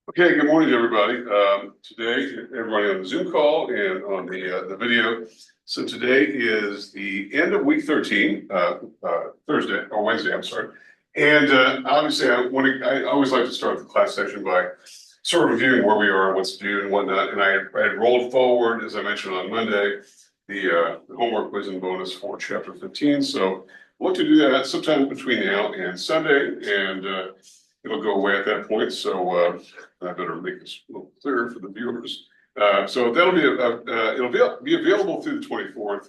Okay, good morning, everybody. Today, everybody on the Zoom call and on the video. So today is the end of week 13, Thursday or Wednesday. I'm sorry. And obviously, I always like to start the class session by sort of reviewing where we are, what's due, and whatnot. And I had rolled forward, as I mentioned on Monday, the homework quiz and bonus for chapter 15. So we'll look to do that sometime between now and Sunday, and it'll go away at that point. So I better make this a little clearer for the viewers. So that'll be it'll be available through the 24th.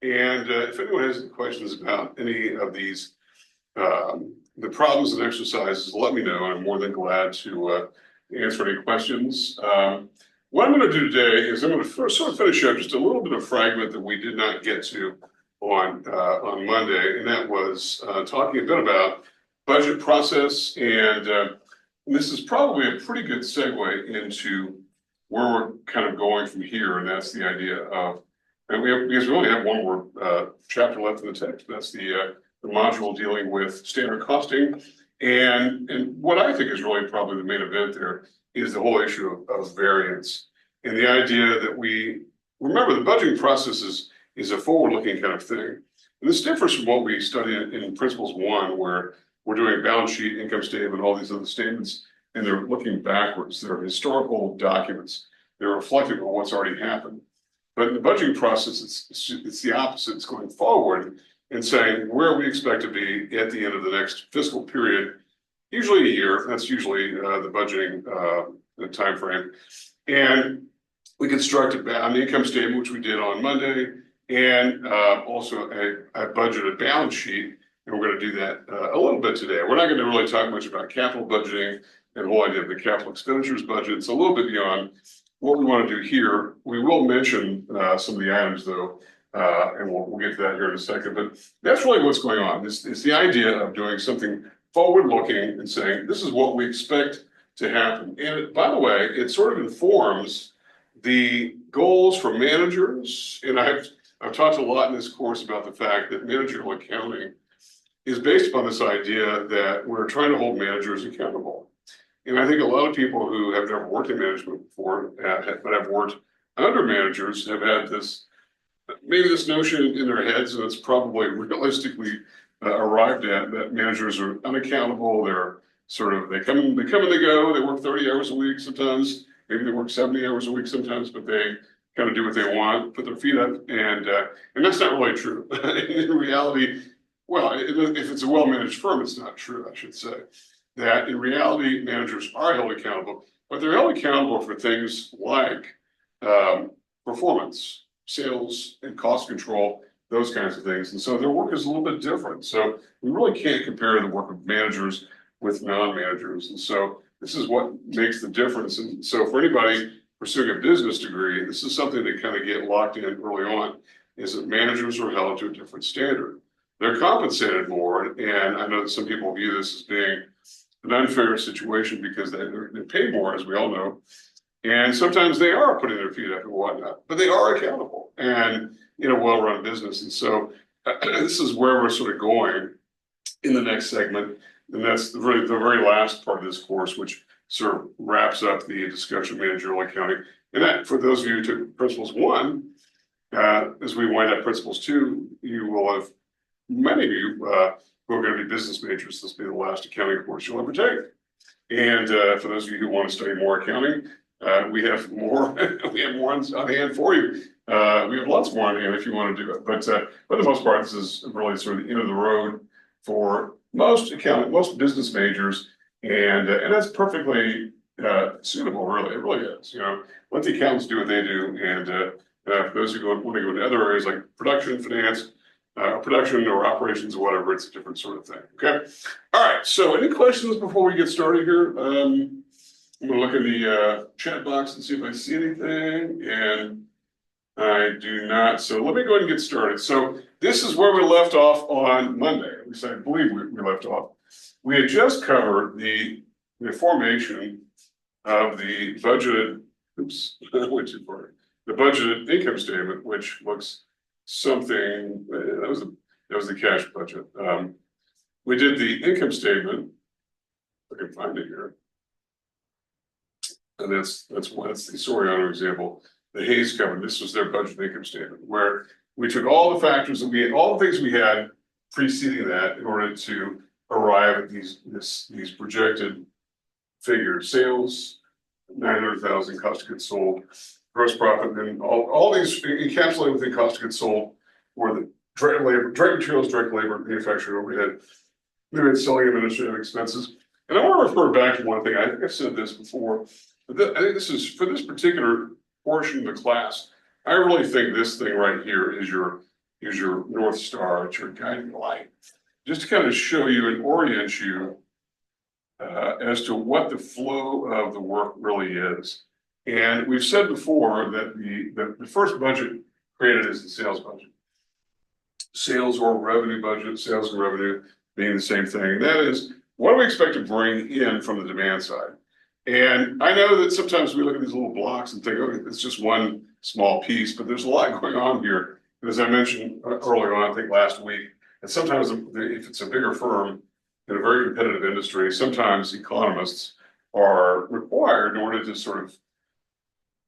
And if anyone has any questions about any of these, the problems and exercises, let me know. I'm more than glad to answer any questions. What I'm going to do today is I'm going to first sort of finish up just a little bit of fragment that we did not get to on Monday, and that was talking a bit about budget process, and this is probably a pretty good segue into where we're kind of going from here, and that's the idea of, and because we only have one more chapter left in the text. That's the module dealing with standard costing, and what I think is really probably the main event there is the whole issue of variance, and the idea that we remember the budgeting process is a forward-looking kind of thing, and this differs from what we study in Principles 1, where we're doing balance sheet, income statement, all these other statements, and they're looking backwards. They're historical documents. They're reflective of what's already happened. But in the budgeting process, it's the opposite. It's going forward and saying where we expect to be at the end of the next fiscal period, usually a year. That's usually the budgeting time frame. And we construct on the income statement, which we did on Monday, and also a budgeted balance sheet. And we're going to do that a little bit today. We're not going to really talk much about capital budgeting and the whole idea of the capital expenditures budget. It's a little bit beyond what we want to do here. We will mention some of the items, though, and we'll get to that here in a second. But that's really what's going on. It's the idea of doing something forward-looking and saying, this is what we expect to happen. And by the way, it sort of informs the goals for managers. And I've talked a lot in this course about the fact that managerial accounting is based upon this idea that we're trying to hold managers accountable. And I think a lot of people who have never worked in management before, but have worked under managers, have had maybe this notion in their heads, and it's probably realistically arrived at, that managers are unaccountable. They're they come and they go. They work 30 hours a week sometimes. Maybe they work 70 hours a week sometimes, but they kind of do what they want, put their feet up, and that's not really true. In reality, well, if it's a well-managed firm, it's not true, I should say. That in reality, managers are held accountable, but they're held accountable for things like performance, sales, and cost control, those kinds of things. And so their work is a little bit different. So we really can't compare the work of managers with non-managers. And so this is what makes the difference. And so for anybody pursuing a business degree, this is something to kind of get locked in early on, is that managers are held to a different standard. They're compensated more, and I know that some people view this as being an unfair situation because they're paid more, as we all know, and sometimes they are putting their feet up and whatnot, but they are accountable and in a well-run business. And so this is where we're sort of going in the next segment, and that's really the very last part of this course, which sort of wraps up the discussion of managerial accounting. And that, for those of you who took Principles 1, as we wind up Principles 2, you will have, many of you who are going to be business majors, this will be the last accounting course you'll ever take. And for those of you who want to study more accounting, we have more on hand for you. We have lots more on hand if you want to do it. But for the most part, this is really sort of the end of the road for most business majors, and that's perfectly suitable. Really, it really is. Let the accountants do what they do, and for those who want to go into other areas like production, finance, production or operations or whatever, it's a different sort of thing. Okay. All right. So any questions before we get started here? I'm going to look in the chat box and see if I see anything, and I do not. So let me go ahead and get started. So this is where we left off on Monday. At least I believe we left off. We had just covered the formation of the budgeted, went too far. The budgeted income statement, which looks something, that was the cash budget. We did the income statement. I can find it here. And that's the Soriano example. The Hayes Company, this was their budget income statement, where we took all the factors that we had, all the things we had preceding that in order to arrive at these projected figures: sales, 900,000, cost of goods sold, gross profit, and all these encapsulated within cost of goods sold were the direct labor, direct materials, direct labor, manufacturing overhead, limited selling administrative expenses. And I want to refer back to one thing. I think I said this before, but I think this is for this particular portion of the class. I really think this thing right here is your North Star, it's your guiding light, just to kind of show you and orient you as to what the flow of the work really is. And we've said before that the first budget created is the sales budget. Sales or revenue budget, sales and revenue being the same thing. That is, what do we expect to bring in from the demand side? And I know that sometimes we look at these little blocks and think, okay, it's just one small piece, but there's a lot going on here. And as I mentioned earlier on, I think last week, and sometimes if it's a bigger firm in a very competitive industry, sometimes economists are required in order to sort of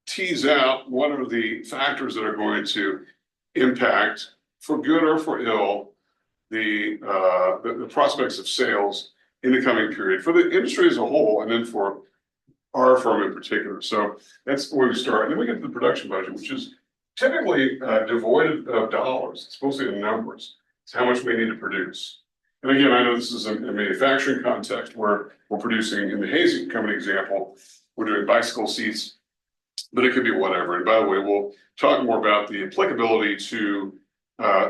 tease out what are the factors that are going to impact, for good or for ill, the prospects of sales in the coming period for the industry as a whole, and then for our firm in particular. So that's where we start. And then we get to the production budget, which is typically devoid of dollars. It's mostly in numbers. It's how much we need to produce. And again, I know this is a manufacturing context where we're producing, in the Hayes Company example, we're doing bicycle seats, but it could be whatever. And by the way, we'll talk more about the applicability to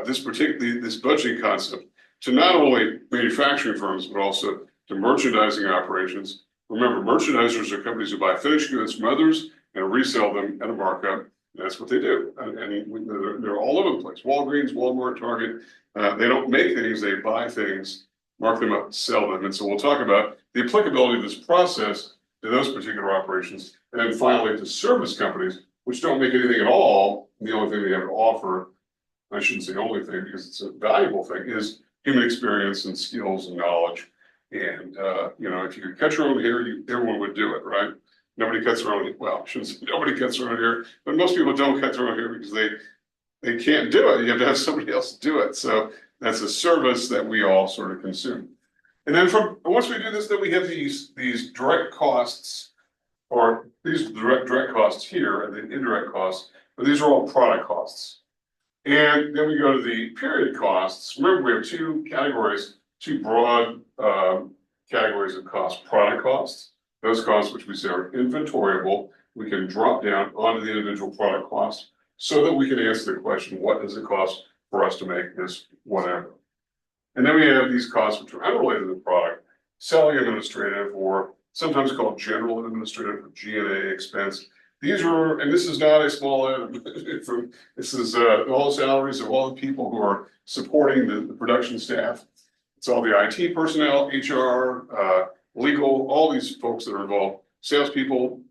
this budgeting concept to not only manufacturing firms, but also to merchandising operations. Remember, merchandisers are companies who buy finished goods from others and resell them at a markup. That's what they do. And they're all over the place. Walgreens, Walmart, Target. They don't make things, they buy things, mark them up, sell them. And so we'll talk about the applicability of this process to those particular operations. And then finally, to service companies, which don't make anything at all. The only thing they have to offer, I shouldn't say only thing because it's a valuable thing, is human experience and skills and knowledge. And, if you could cut your own hair, everyone would do it, right? Nobody cuts their own, well, I shouldn't say nobody cuts their own hair, but most people don't cut their own hair because they can't do it. You have to have somebody else do it. So that's a service that we all sort of consume. And then once we do this, then we have these direct costs, or these direct costs here, and then indirect costs, but these are all product costs. And then we go to the period costs. Remember, we have two broad categories of cost: product costs, those costs which we say are inventoriable, we can drop down onto the individual product costs so that we can answer the question, what does it cost for us to make this whatever? And then we have these costs which are unrelated to the product: selling administrative, or sometimes called general administrative, or G&A expense. These are, and this is not a small item, this is all the salaries of all the people who are supporting the production staff. It's all the IT personnel, HR, legal, all these folks that are involved, salespeople.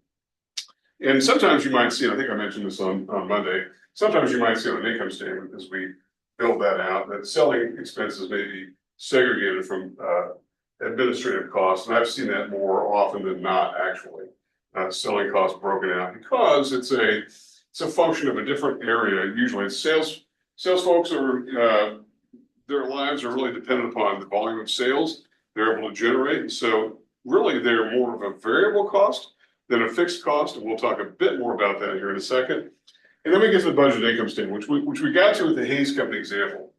And sometimes you might see, and I think I mentioned this on Monday, sometimes you might see on an income statement as we build that out, that selling expenses may be segregated from administrative costs. And I've seen that more often than not, actually. Selling costs broken out because it's a function of a different area. Usually sales folks are, their lives are really dependent upon the volume of sales they're able to generate. And so really they're more of a variable cost than a fixed cost. And we'll talk a bit more about that here in a second. And then we get to the budget income statement, which we got to with the Hayes Company example.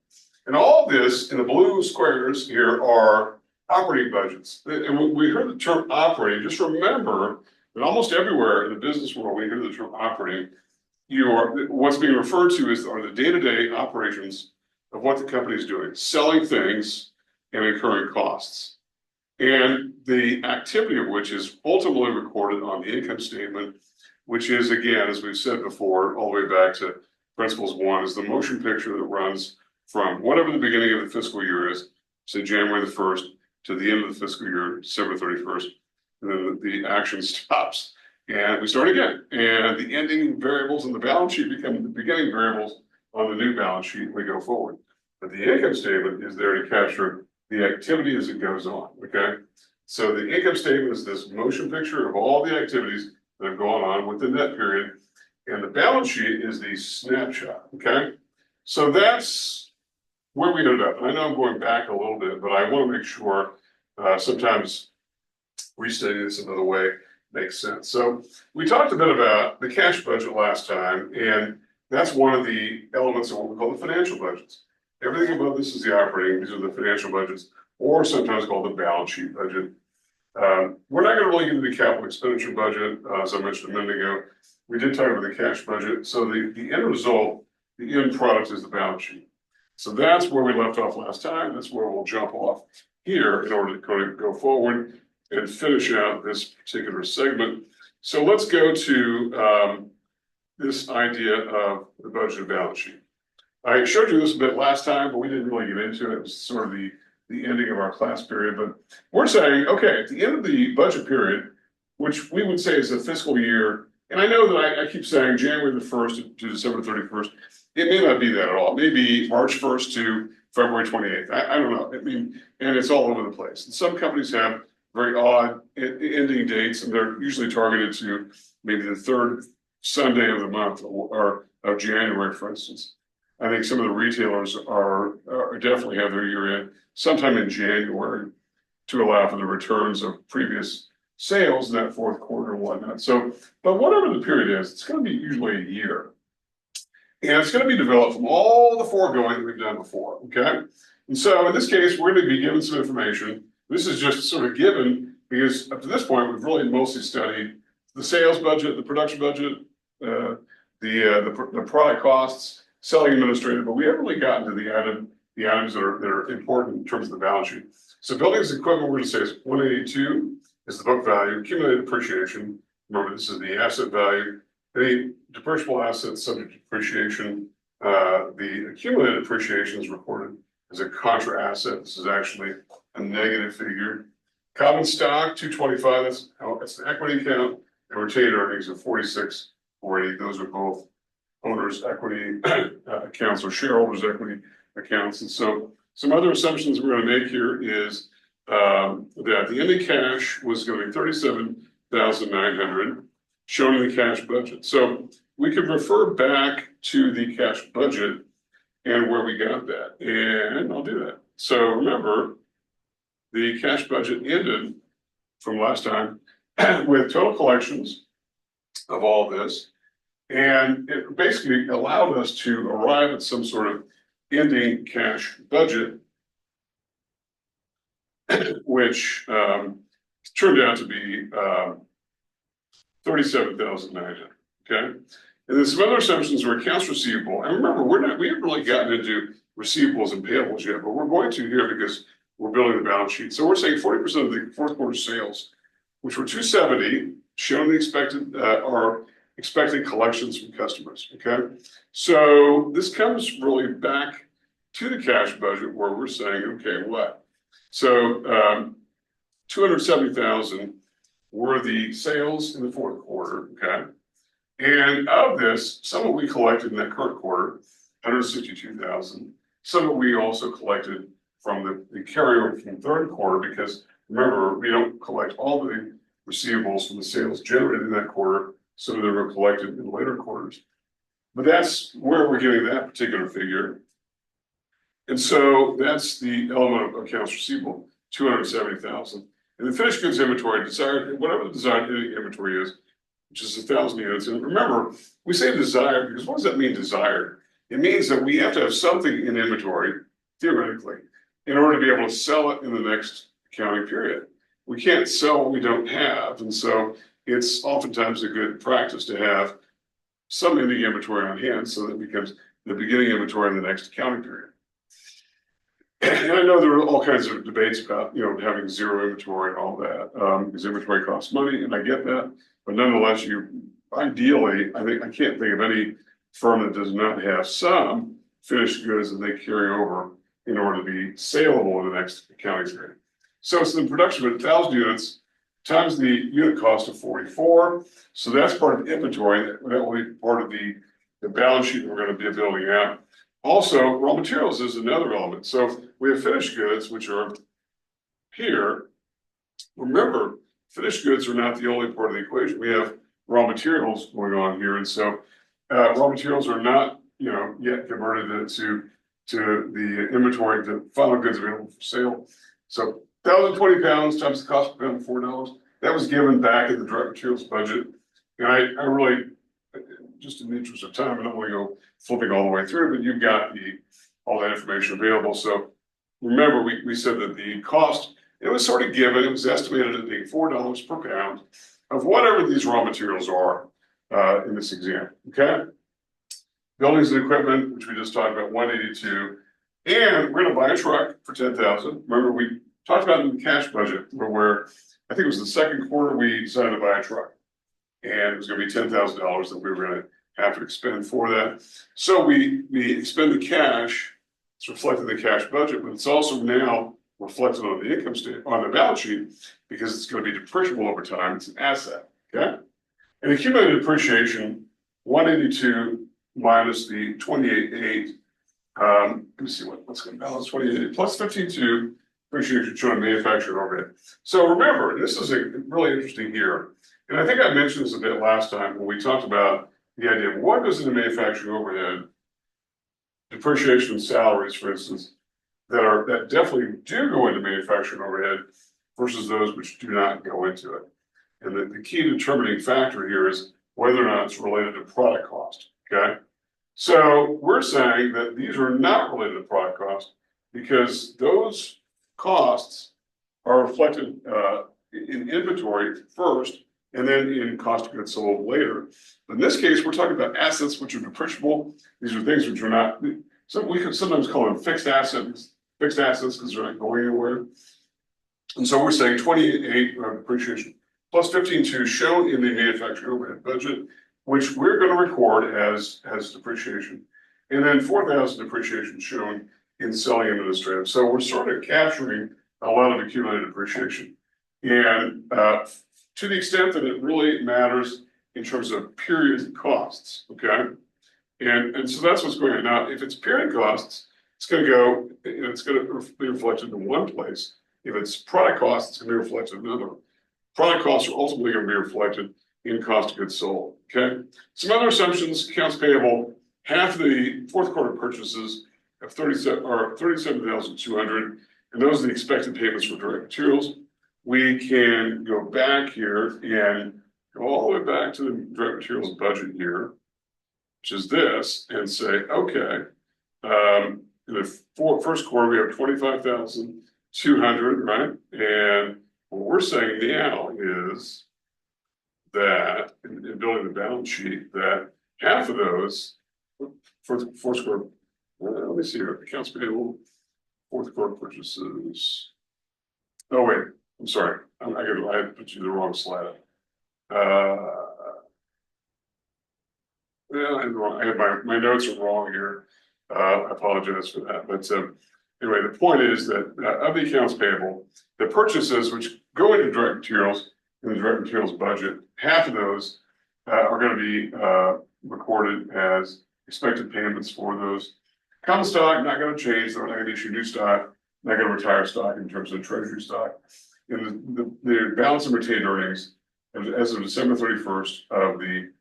And all this in the blue squares here are operating budgets. And when we heard the term operating, just remember that almost everywhere in the business world, when you hear the term operating, what's being referred to are the day-to-day operations of what the company is doing, selling things and incurring costs. And the activity of which is ultimately recorded on the income statement, which is, again, as we've said before, all the way back to principles 1, is the motion picture that runs from whatever the beginning of the fiscal year is, say January the 1st, to the end of the fiscal year, December 31st. And then the action stops and we start again. And the ending variables in the balance sheet become the beginning variables on the new balance sheet. We go forward. But the income statement is there to capture the activity as it goes on. Okay. So the income statement is this motion picture of all the activities that have gone on within that period. And the balance sheet is the snapshot, okay? So that's where we ended up. And I know I'm going back a little bit, but I want to make sure sometimes restating this another way makes sense. So we talked a bit about the cash budget last time, and that's one of the elements of what we call the financial budgets. Everything above this is the operating, these are the financial budgets, or sometimes called the balance sheet budget. We're not going to really get into the capital expenditure budget, as I mentioned a minute ago. We did talk about the cash budget. So the end result, the end product is the balance sheet. So that's where we left off last time. That's where we'll jump off here in order to go forward and finish out this particular segment. So let's go to this idea of the budget and balance sheet. I showed you this a bit last time, but we didn't really get into it. It was sort of the ending of our class period. But we're saying, okay, at the end of the budget period, which we would say is a fiscal year, and I know that I keep saying January the 1st to December 31st. It may not be that at all. Maybe March 1st to February 28th. I don't know. I mean, and it's all over the place. And some companies have very odd ending dates, and they're usually targeted to maybe the third Sunday of the month or of January, for instance. I think some of the retailers are definitely have their year end sometime in January to allow for the returns of previous sales in that fourth quarter and whatnot. So, but whatever the period is, it's going to be usually a year. And it's going to be developed from all the foregoing that we've done before, okay? And so in this case, we're going to be given some information. This is just sort of given because up to this point, we've really mostly studied the sales budget, the production budget, the product costs, selling administrative, but we haven't really gotten to the items that are important in terms of the balance sheet. So buildings and equipment, we're going to say is 182 is the book value, accumulated depreciation. Remember, this is the asset value. Any depreciable assets subject to depreciation, the accumulated depreciation is reported as a contra asset. This is actually a negative figure. Common stock 225. That's the equity account, and retained earnings of 4640. Those are both owners' equity accounts or shareholders' equity accounts. And so, some other assumptions we're going to make here is that the ending cash was going to be 37,900. Shown in the cash budget. So we could refer back to the cash budget and where we got that. And I'll do that. So remember, the cash budget ended from last time with total collections of all this. And it basically allowed us to arrive at some sort of ending cash budget, which turned out to be 37,900. Okay, and then some other assumptions were accounts receivable. And remember, we haven't really gotten into receivables and payables yet, but we're going to here because we're building the balance sheet. So we're saying 40% of the fourth quarter sales, which were 270, shown the expected collections from customers. Okay, so this comes really back to the cash budget where we're saying, okay, what? So 270,000 were the sales in the fourth quarter, okay? And of this, some of we collected in that current quarter, 162,000. Some of we also collected from the carryover from the third quarter, because remember, we don't collect all the receivables from the sales generated in that quarter, some of them are collected in later quarters. But that's where we're getting that particular figure. And so that's the element of accounts receivable, 270,000. And the finished goods inventory, desired, whatever the desired inventory is, which is 1,000 units. And remember, we say desired because what does that mean, desired? It means that we have to have something in inventory, theoretically, in order to be able to sell it in the next accounting period. We can't sell what we don't have. And so it's oftentimes a good practice to have some ending inventory on hand so that it becomes the beginning inventory in the next accounting period. And I know there are all kinds of debates about, having zero inventory and all that, because inventory costs money, and I get that. But nonetheless, ideally, I can't think of any firm that does not have some finished goods that they carry over in order to be saleable in the next accounting period. So it's the production of 1,000 units times the unit cost of 44. So that's part of inventory. That will be part of the balance sheet that we're going to be building out. Also, raw materials is another element. So we have finished goods, which are here. Remember, finished goods are not the only part of the equation. We have raw materials going on here, and so raw materials are not yet converted to the inventory, the final goods available for sale. So 1,020 pounds times the cost per pound of $4. That was given back in the direct materials budget, and I really, just in the interest of time, I don't want to go flipping all the way through, but you've got all that information available. So remember, we said that the cost, it was sort of given, it was estimated at being $4 per pound of whatever these raw materials are in this example. Okay. Buildings and equipment, which we just talked about, 182, and we're going to buy a truck for 10,000. Remember, we talked about in the cash budget where I think it was the second quarter we decided to buy a truck, and it was going to be $10,000 that we were going to have to expend for that. So we expend the cash. It's reflected in the cash budget, but it's also now reflected on the income statement, on the balance sheet, because it's going to be depreciable over time. It's an asset. Okay, and accumulated depreciation, 182 minus the 28.8. Let me see what's going to balance 28.8 plus 15.2 depreciation shown in manufacturing overhead. So remember, this is really interesting here, and I think I mentioned this a bit last time when we talked about the idea of what goes into manufacturing overhead, depreciation and salaries, for instance, that definitely do go into manufacturing overhead versus those which do not go into it. And the key determining factor here is whether or not it's related to product cost. Okay, so we're saying that these are not related to product cost because those costs are reflected in inventory first and then in cost of goods sold later. In this case, we're talking about assets which are depreciable. These are things which are not, so we could sometimes call them fixed assets because they're not going anywhere. And so we're saying 28 depreciation plus 15.2 shown in the manufacturing overhead budget, which we're going to record as depreciation, and then 4,000 depreciation shown in selling administrative. So we're sort of capturing a lot of accumulated depreciation, and to the extent that it really matters in terms of period costs. Okay, and so that's what's going on now. If it's period costs, it's going to be reflected in one place. If it's product costs, it's going to be reflected in another. Product costs are ultimately going to be reflected in cost of goods sold. Okay. Some other assumptions: accounts payable, half of the fourth quarter purchases of 37,200, and those are the expected payments for direct materials. We can go back here and go all the way back to the direct materials budget here, which is this, and say, okay, in the first quarter we have 25,200, right? And what we're saying now is that in building the balance sheet, that half of those for the fourth quarter, let me see here, accounts payable, fourth quarter purchases. Oh wait, I'm sorry, I had put you the wrong slide. My notes are wrong here. I apologize for that. But anyway, the point is that of the accounts payable, the purchases which go into direct materials in the direct materials budget, half of those are going to be recorded as expected payments for those. Common stock, not going to change. They're not going to issue new stock, not going to retire stock in terms of treasury stock. And the balance of retained earnings as of December 31st of the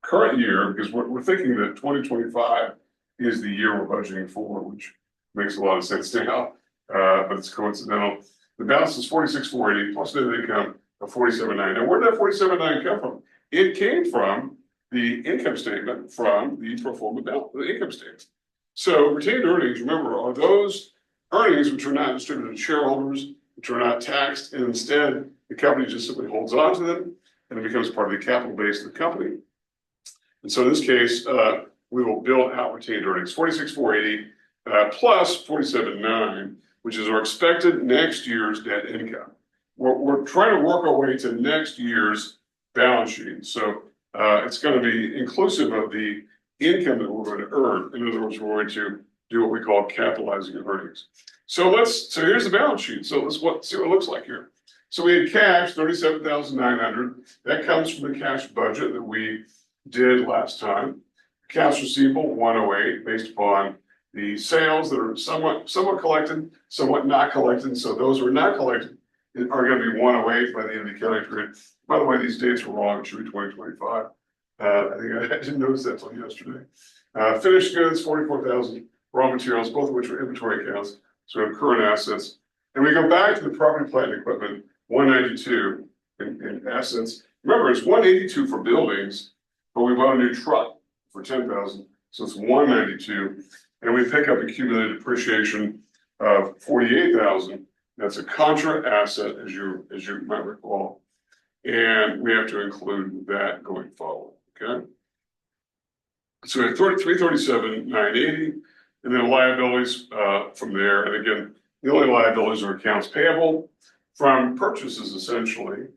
current year, because we're thinking that 2025 is the year we're budgeting for, which makes a lot of sense now, but it's coincidental. The balance is 46,480 plus net income of 47,900. Now, where did that 47,900 come from? It came from the income statement from the pro forma balance, the income statement. So retained earnings, remember, are those earnings which are not distributed to shareholders, which are not taxed, and instead the company just simply holds on to them and it becomes part of the capital base of the company. And so in this case, we will build out retained earnings, 46,480 plus 47,900, which is our expected next year's net income. We're trying to work our way to next year's balance sheet. So it's going to be inclusive of the income that we're going to earn. In other words, we're going to do what we call capitalizing earnings. So here's the balance sheet. So let's see what it looks like here. So we had cash, 37,900. That comes from the cash budget that we did last time. Accounts receivable, 108, based upon the sales that are somewhat collected, somewhat not collected. So those who are not collected are going to be 108 by the end of the accounting period. By the way, these dates were wrong. It should be 2025. I think I didn't notice that until yesterday. Finished goods, 44,000. Raw materials, both of which are inventory accounts. So we have current assets. And we go back to the property, plant, and equipment, 192 in assets. Remember, it's 182 for buildings, but we bought a new truck for 10,000. So it's 192. And we pick up accumulated depreciation of 48,000. That's a contra asset, as you might recall. And we have to include that going forward. Okay. So we have 337,980, and then liabilities from there. And again, the only liabilities are accounts payable from purchases essentially.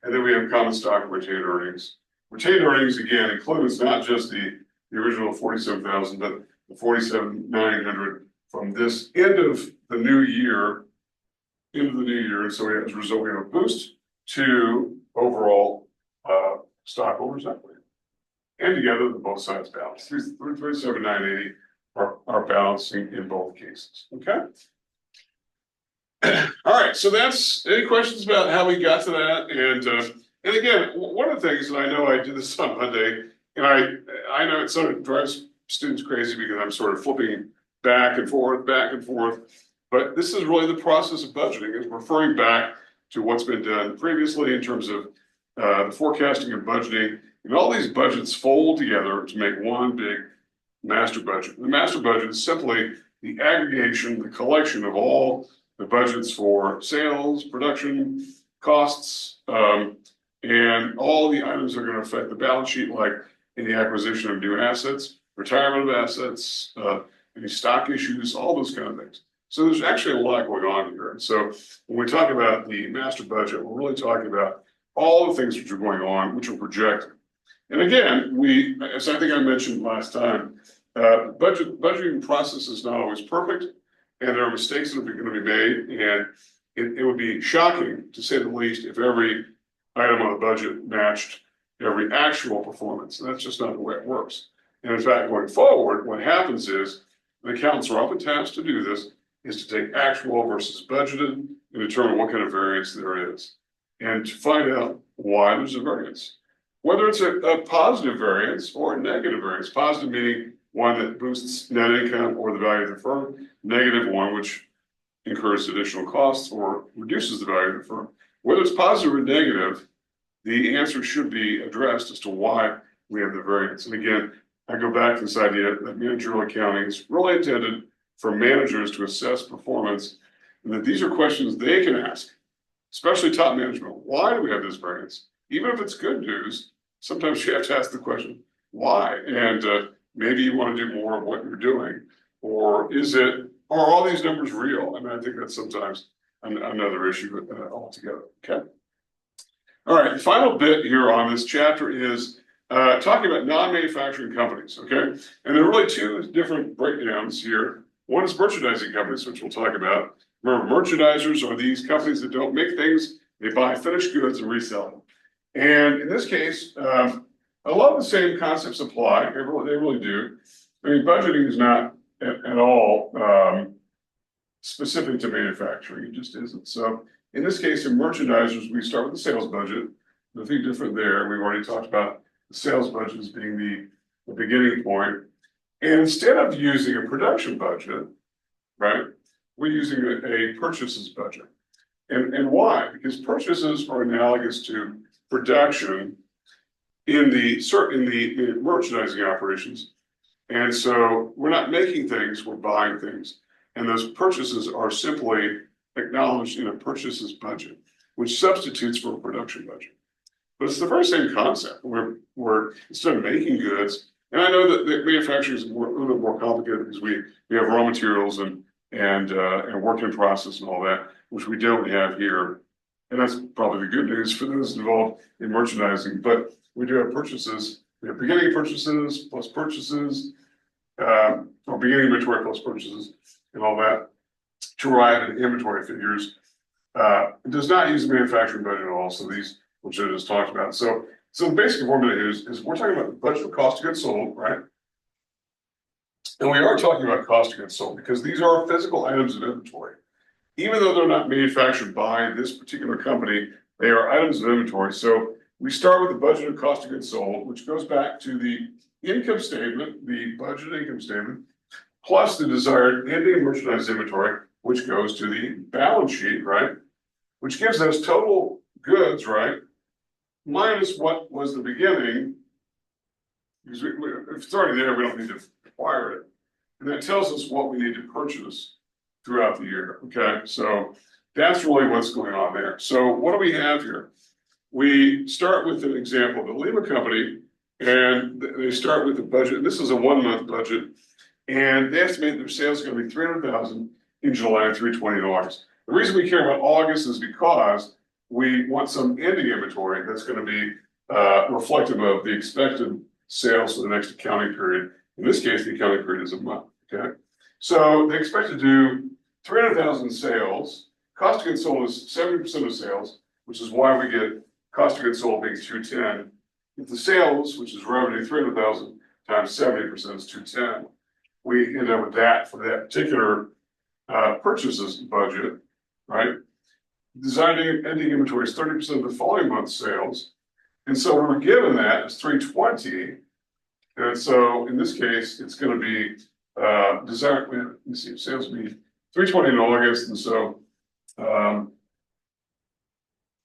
And then we have common stock retained earnings. Retained earnings again includes not just the original 47,000, but the 47,900 from this end of the new year. And so as a result, we have a boost to overall stockholders' equity. And together, both sides balance. 337,980 are balancing in both cases. Okay. All right. So that's any questions about how we got to that? And again, one of the things, and I know I did this on Monday, and I know it sort of drives students crazy because I'm sort of flipping back and forth. But this is really the process of budgeting, is referring back to what's been done previously in terms of the forecasting and budgeting. And all these budgets fold together to make one big master budget. The master budget is simply the aggregation, the collection of all the budgets for sales, production, costs, and all the items that are going to affect the balance sheet, like any acquisition of new assets, retirement of assets, any stock issues, all those kind of things. So there's actually a lot going on here. And so when we talk about the master budget, we're really talking about all the things which are going on, which are projected. And again, as I think I mentioned last time, budgeting process is not always perfect, and there are mistakes that are going to be made. And it would be shocking, to say the least, if every item on the budget matched every actual performance. And that's just not the way it works. And in fact, going forward, what happens is the accountants are often tasked to do this, is to take actual versus budgeted and determine what kind of variance there is, and to find out why there's a variance. Whether it's a positive variance or a negative variance. Positive meaning one that boosts net income or the value of the firm. Negative one which incurs additional costs or reduces the value of the firm. Whether it's positive or negative, the answer should be addressed as to why we have the variance. And again, I go back to this idea that managerial accounting is really intended for managers to assess performance, and that these are questions they can ask, especially top management. Why do we have this variance? Even if it's good news, sometimes you have to ask the question, why? And maybe you want to do more of what you're doing, or are all these numbers real? I mean, I think that's sometimes another issue altogether. Okay. All right. The final bit here on this chapter is talking about non-manufacturing companies. Okay. And there are really two different breakdowns here. One is merchandising companies, which we'll talk about. Remember, merchandisers are these companies that don't make things, they buy finished goods and resell them. And in this case, a lot of the same concepts apply. They really do. I mean, budgeting is not at all specific to manufacturing. It just isn't. So in this case, in merchandisers, we start with the sales budget. Nothing different there. We've already talked about the sales budget as being the beginning point. And instead of using a production budget, right, we're using a purchases budget. And why? Because purchases are analogous to production in the merchandising operations. And so we're not making things, we're buying things. And those purchases are simply acknowledged in a purchases budget, which substitutes for a production budget. But it's the very same concept. We're instead of making goods, and I know that the manufacturing is a little bit more complicated because we have raw materials and work in process and all that, which we don't have here. And that's probably the good news for those involved in merchandising. But we do have purchases. We have beginning purchases plus purchases, or beginning inventory plus purchases, and all that to arrive at inventory figures. It does not use the manufacturing budget at all. So these, which I just talked about. So the basic formula is we're talking about the budget of cost of goods sold, right? And we are talking about cost of goods sold because these are physical items of inventory. even though they're not manufactured by this particular company, they are items of inventory. So we start with the budgeted cost of goods sold, which goes back to the income statement, the budget income statement, plus the desired ending merchandise inventory, which goes to the balance sheet, right? Which gives us total goods, right? Minus what was the beginning. Because if it's already there, we don't need to acquire it. And that tells us what we need to purchase throughout the year, okay? So that's really what's going on there. So what do we have here? We start with an example, the Lima Company, and they start with the budget. This is a 1-month budget, and they estimate their sales are going to be 300,000 in July and 320 in August. The reason we care about August is because we want some ending inventory that's going to be reflective of the expected sales for the next accounting period. In this case, the accounting period is a month, okay? So they expect to do 300,000 sales. Cost of goods sold is 70% of sales, which is why we get cost of goods sold being 210. If the sales, which is revenue, 300,000 times 70% is 210, we end up with that for that particular purchases budget, right? Designing ending inventory is 30% of the following month's sales. And so we're given that as 320. And so in this case, it's going to be let me see, sales will be 320 in August. And so I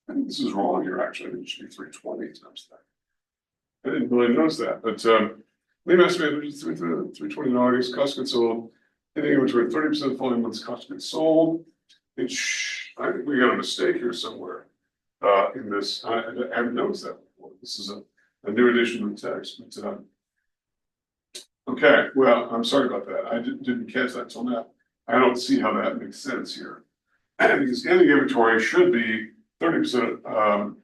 think this is wrong here, actually. It should be 320 times that. I didn't really notice that, but Lima estimated 320 in August, cost of goods sold, ending inventory 30% of the following month's cost of goods sold. I think we got a mistake here somewhere in this. I haven't noticed that before. This is a new addition to the text. But, okay, well, I'm sorry about that. I didn't catch that till now. I don't see how that makes sense here. Because ending inventory should be 30%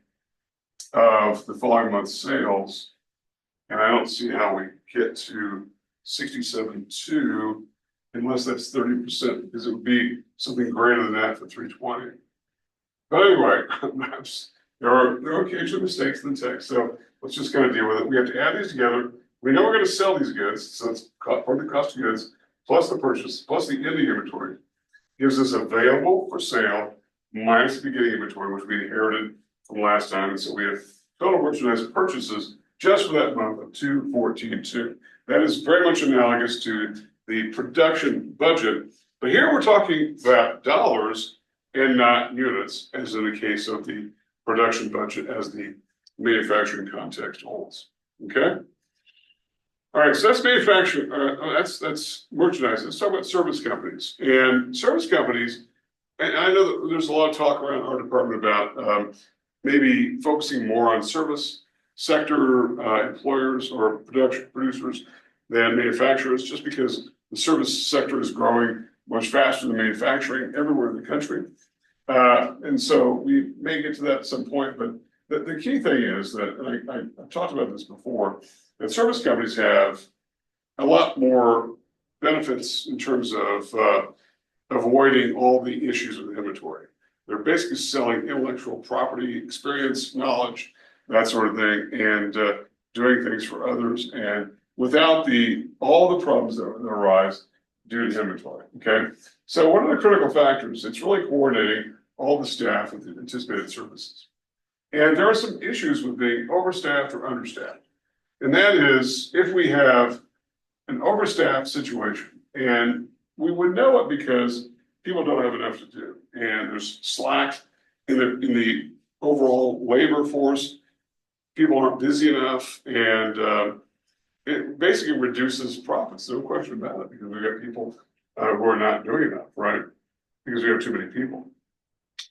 of the following month's sales. And I don't see how we get to 67.2 unless that's 30%, because it would be something greater than that for 320. But anyway, there are occasional mistakes in the text, so let's just kind of deal with it. We have to add these together. We know we're going to sell these goods, so it's part of the cost of goods, plus the purchase, plus the ending inventory. Gives us available for sale minus the beginning inventory, which we inherited from last time. And so we have total merchandise purchases just for that month of 214.2. That is very much analogous to the production budget. But here we're talking about dollars and not units, as in the case of the production budget as the manufacturing context holds. Okay? All right, so that's manufacturing, that's merchandise. Let's talk about service companies. And service companies, and I know that there's a lot of talk around our department about maybe focusing more on service sector employers or producers than manufacturers, just because the service sector is growing much faster than manufacturing everywhere in the country. And so we may get to that at some point, but the key thing is that, I've talked about this before, that service companies have a lot more benefits in terms of avoiding all the issues with inventory. They're basically selling intellectual property, experience, knowledge, that sort of thing, and doing things for others, and without all the problems that arise due to inventory. Okay, so what are the critical factors? It's really coordinating all the staff with the anticipated services, and there are some issues with being overstaffed or understaffed. And that is, if we have an overstaffed situation, and we would know it because people don't have enough to do, and there's slack in the overall labor force, people aren't busy enough, and it basically reduces profits, no question about it, because we got people who are not doing enough, right? Because we have too many people,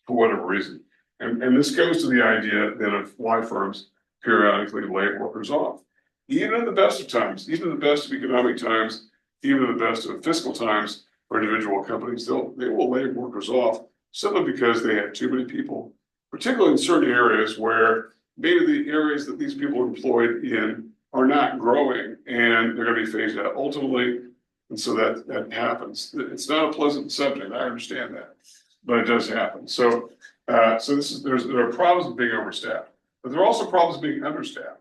for whatever reason. And this goes to the idea then of why firms periodically lay workers off. Even in the best of times, even in the best of economic times, even in the best of fiscal times for individual companies, they will lay workers off simply because they have too many people, particularly in certain areas where maybe the areas that these people are employed in are not growing and they're going to be phased out ultimately. And so that happens. It's not a pleasant subject, I understand that, but it does happen. So there are problems with being overstaffed, but there are also problems with being understaffed.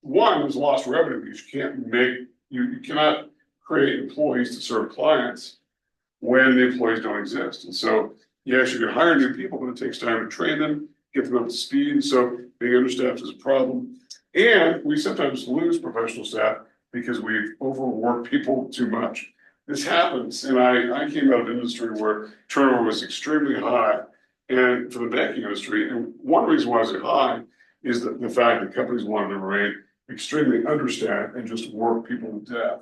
One is lost revenue because you cannot create employees to serve clients when the employees don't exist. And so, yes, you can hire new people, but it takes time to train them, get them up to speed. So being understaffed is a problem. And we sometimes lose professional staff because we overwork people too much. This happens, and I came out of an industry where turnover was extremely high, and for the banking industry, and one reason why it's high is the fact that companies wanted to remain extremely understaffed and just work people to death.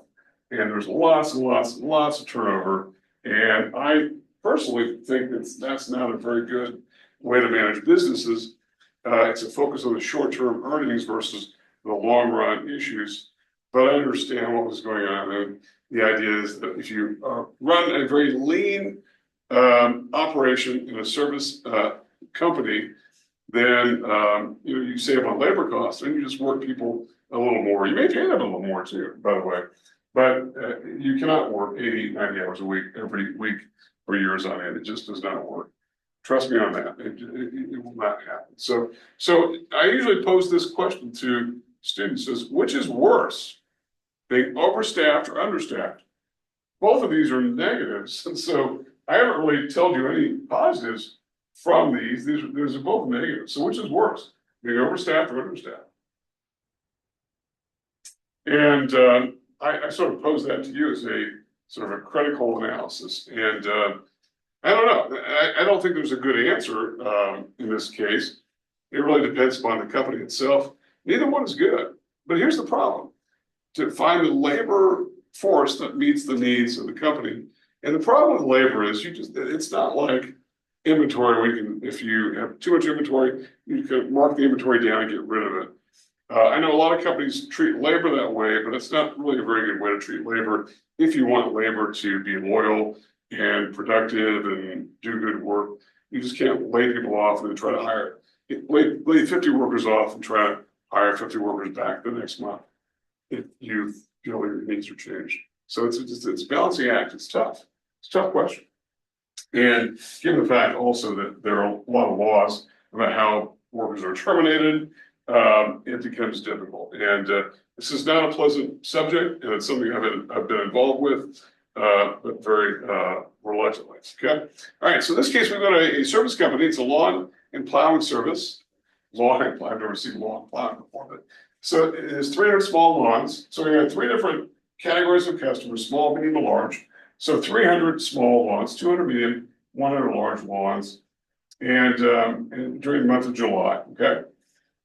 And there's lots and lots and lots of turnover, and I personally think that's not a very good way to manage businesses. It's a focus on the short-term earnings versus the long-run issues. But I understand what was going on, and the idea is that if you run a very lean operation in a service company, then you save on labor costs, and you just work people a little more. You may pay them a little more too, by the way, but you cannot work 80, 90 hours a week every week for years on end. It just does not work. Trust me on that. It will not happen. So I usually pose this question to students: which is worse, being overstaffed or understaffed? Both of these are negatives, and so I haven't really told you any positives from these. These are both negatives. So which is worse, being overstaffed or understaffed? And I sort of pose that to you as a sort of a critical analysis. And I don't know. I don't think there's a good answer in this case. It really depends upon the company itself. Neither one is good. But here's the problem: to find the labor force that meets the needs of the company. And the problem with labor is it's not like inventory where you can, if you have too much inventory, you can mark the inventory down and get rid of it. I know a lot of companies treat labor that way, but it's not really a very good way to treat labor if you want labor to be loyal and productive and do good work. You just can't lay people off and then try to lay 50 workers off and try to hire 50 workers back the next month if you feel your needs are changed. So it's a balancing act. It's tough. It's a tough question. And given the fact also that there are a lot of laws about how workers are terminated, it becomes difficult. And this is not a pleasant subject, and it's something I've been involved with, but very reluctantly. Okay. All right. So in this case, we've got a service company. It's a lawn and plowing service. I've never seen lawn plowing before, but so it has 300 small lawns. So we have 3 different categories of customers: small, medium, and large. So 300 small lawns, 200 medium, 100 large lawns, and during the month of July. Okay.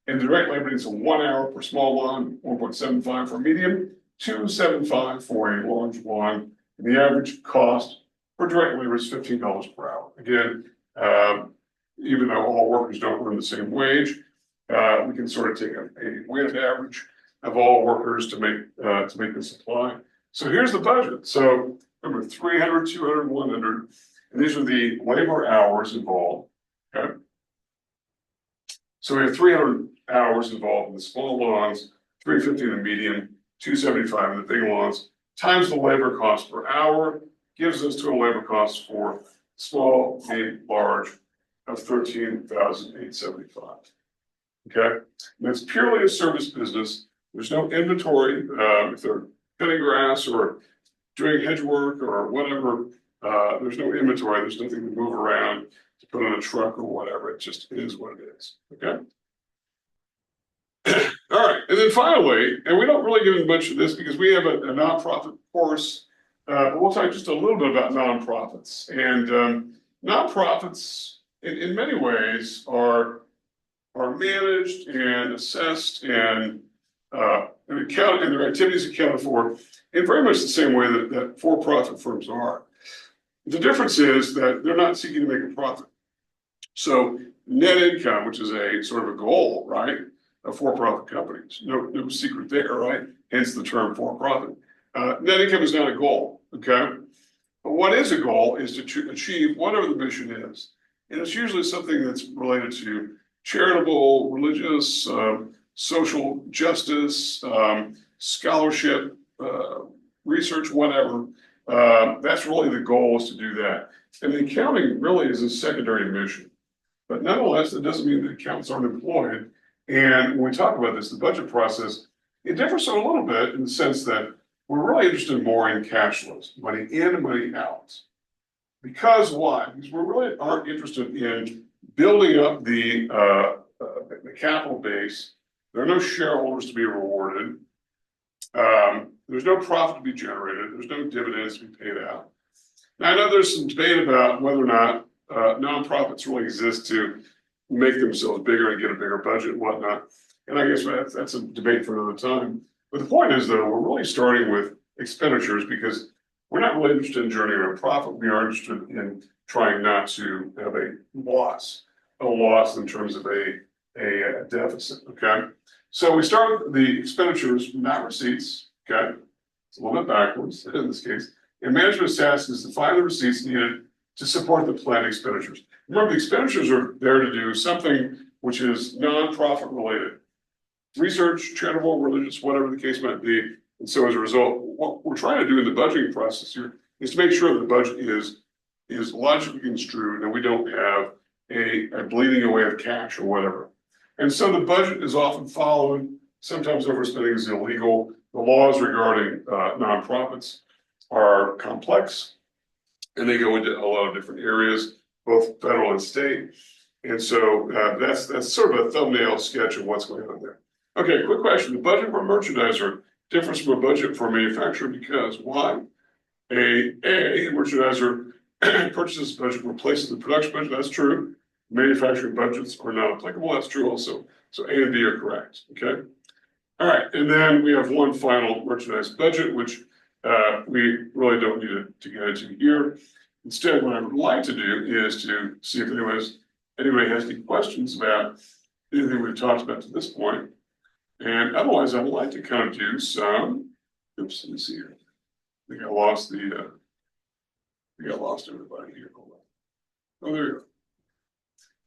And the direct labor needs 1 hour per small lawn, 1.75 for a medium, 2.75 for a large lawn. And the average cost for direct labor is $15 per hour. Again, even though all workers don't earn the same wage, we can sort of take a weighted average of all workers to make this apply. So here's the budget. So remember, 300, 200, 100, and these are the labor hours involved. Okay. So we have 300 hours involved in the small lawns, 350 in the medium, 275 in the big lawns, times the labor cost per hour gives us total labor costs for small, medium, large of $13,875. Okay, and it's purely a service business. There's no inventory. If they're cutting grass or doing hedge work or whatever, there's no inventory. There's nothing to move around, to put on a truck or whatever. It just is what it is. Okay. All right, and then finally, and we don't really get into much of this because we have a nonprofit course, but we'll talk just a little bit about nonprofits. And nonprofits, in many ways, are managed and assessed and their activities accounted for in very much the same way that for-profit firms are. The difference is that they're not seeking to make a profit. So net income, which is a sort of a goal, right, of for-profit companies, no secret there, right? Hence the term for-profit. Net income is not a goal, okay? But what is a goal is to achieve whatever the mission is. And it's usually something that's related to charitable, religious, social justice, scholarship, research, whatever. That's really the goal, is to do that. And the accounting really is a secondary mission. But nonetheless, that doesn't mean that accountants aren't employed. And when we talk about this, the budget process, it differs a little bit in the sense that we're really interested more in cash flows, money in and money out. Because why? Because we really aren't interested in building up the capital base. There are no shareholders to be rewarded. There's no profit to be generated. There's no dividends to be paid out. Now, I know there's some debate about whether or not nonprofits really exist to make themselves bigger and get a bigger budget and whatnot. And I guess that's a debate for another time. But the point is, though, we're really starting with expenditures because we're not really interested in generating a profit. We are interested in trying not to have a loss in terms of a deficit. Okay. So we start with the expenditures, not receipts. Okay. It's a little bit backwards in this case. And management's task is to find the receipts needed to support the planned expenditures. Remember, the expenditures are there to do something which is non-profit related. Research, charitable, religious, whatever the case might be. And so as a result, what we're trying to do in the budgeting process here is to make sure that the budget is logically construed and we don't have a bleeding away of cash or whatever. And so the budget is often followed. Sometimes overspending is illegal. The laws regarding nonprofits are complex and they go into a lot of different areas, both federal and state. And so that's sort of a thumbnail sketch of what's going on there. Okay, quick question. The budget for a merchandiser differs from a budget for a manufacturer because why? A merchandiser purchases budget replaces the production budget. That's true. Manufacturing budgets are not applicable. That's true also. So A and B are correct. Okay. All right. And then we have one final merchandise budget, which we really don't need to get into here. Instead, what I would like to do is to see if anybody has any questions about anything we've talked about to this point. And otherwise, I'd like to kind of do some, oops, let me see here. I think I lost everybody here. Hold on. Oh, there you go.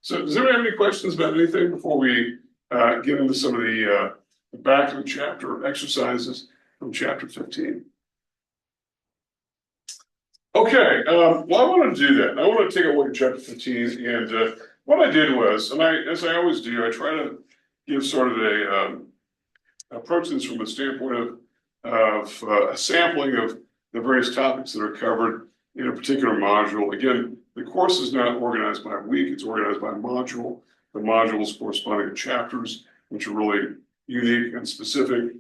So does anyone have any questions about anything before we get into some of the back of the chapter exercises from chapter 15? Okay, well, I want to do that. I want to take a look at chapter 15. And what I did was, and as I always do, I try to give sort of a approach this from a standpoint of a sampling of the various topics that are covered in a particular module. Again, the course is not organized by week, it's organized by module. The modules corresponding to chapters, which are really unique and specific,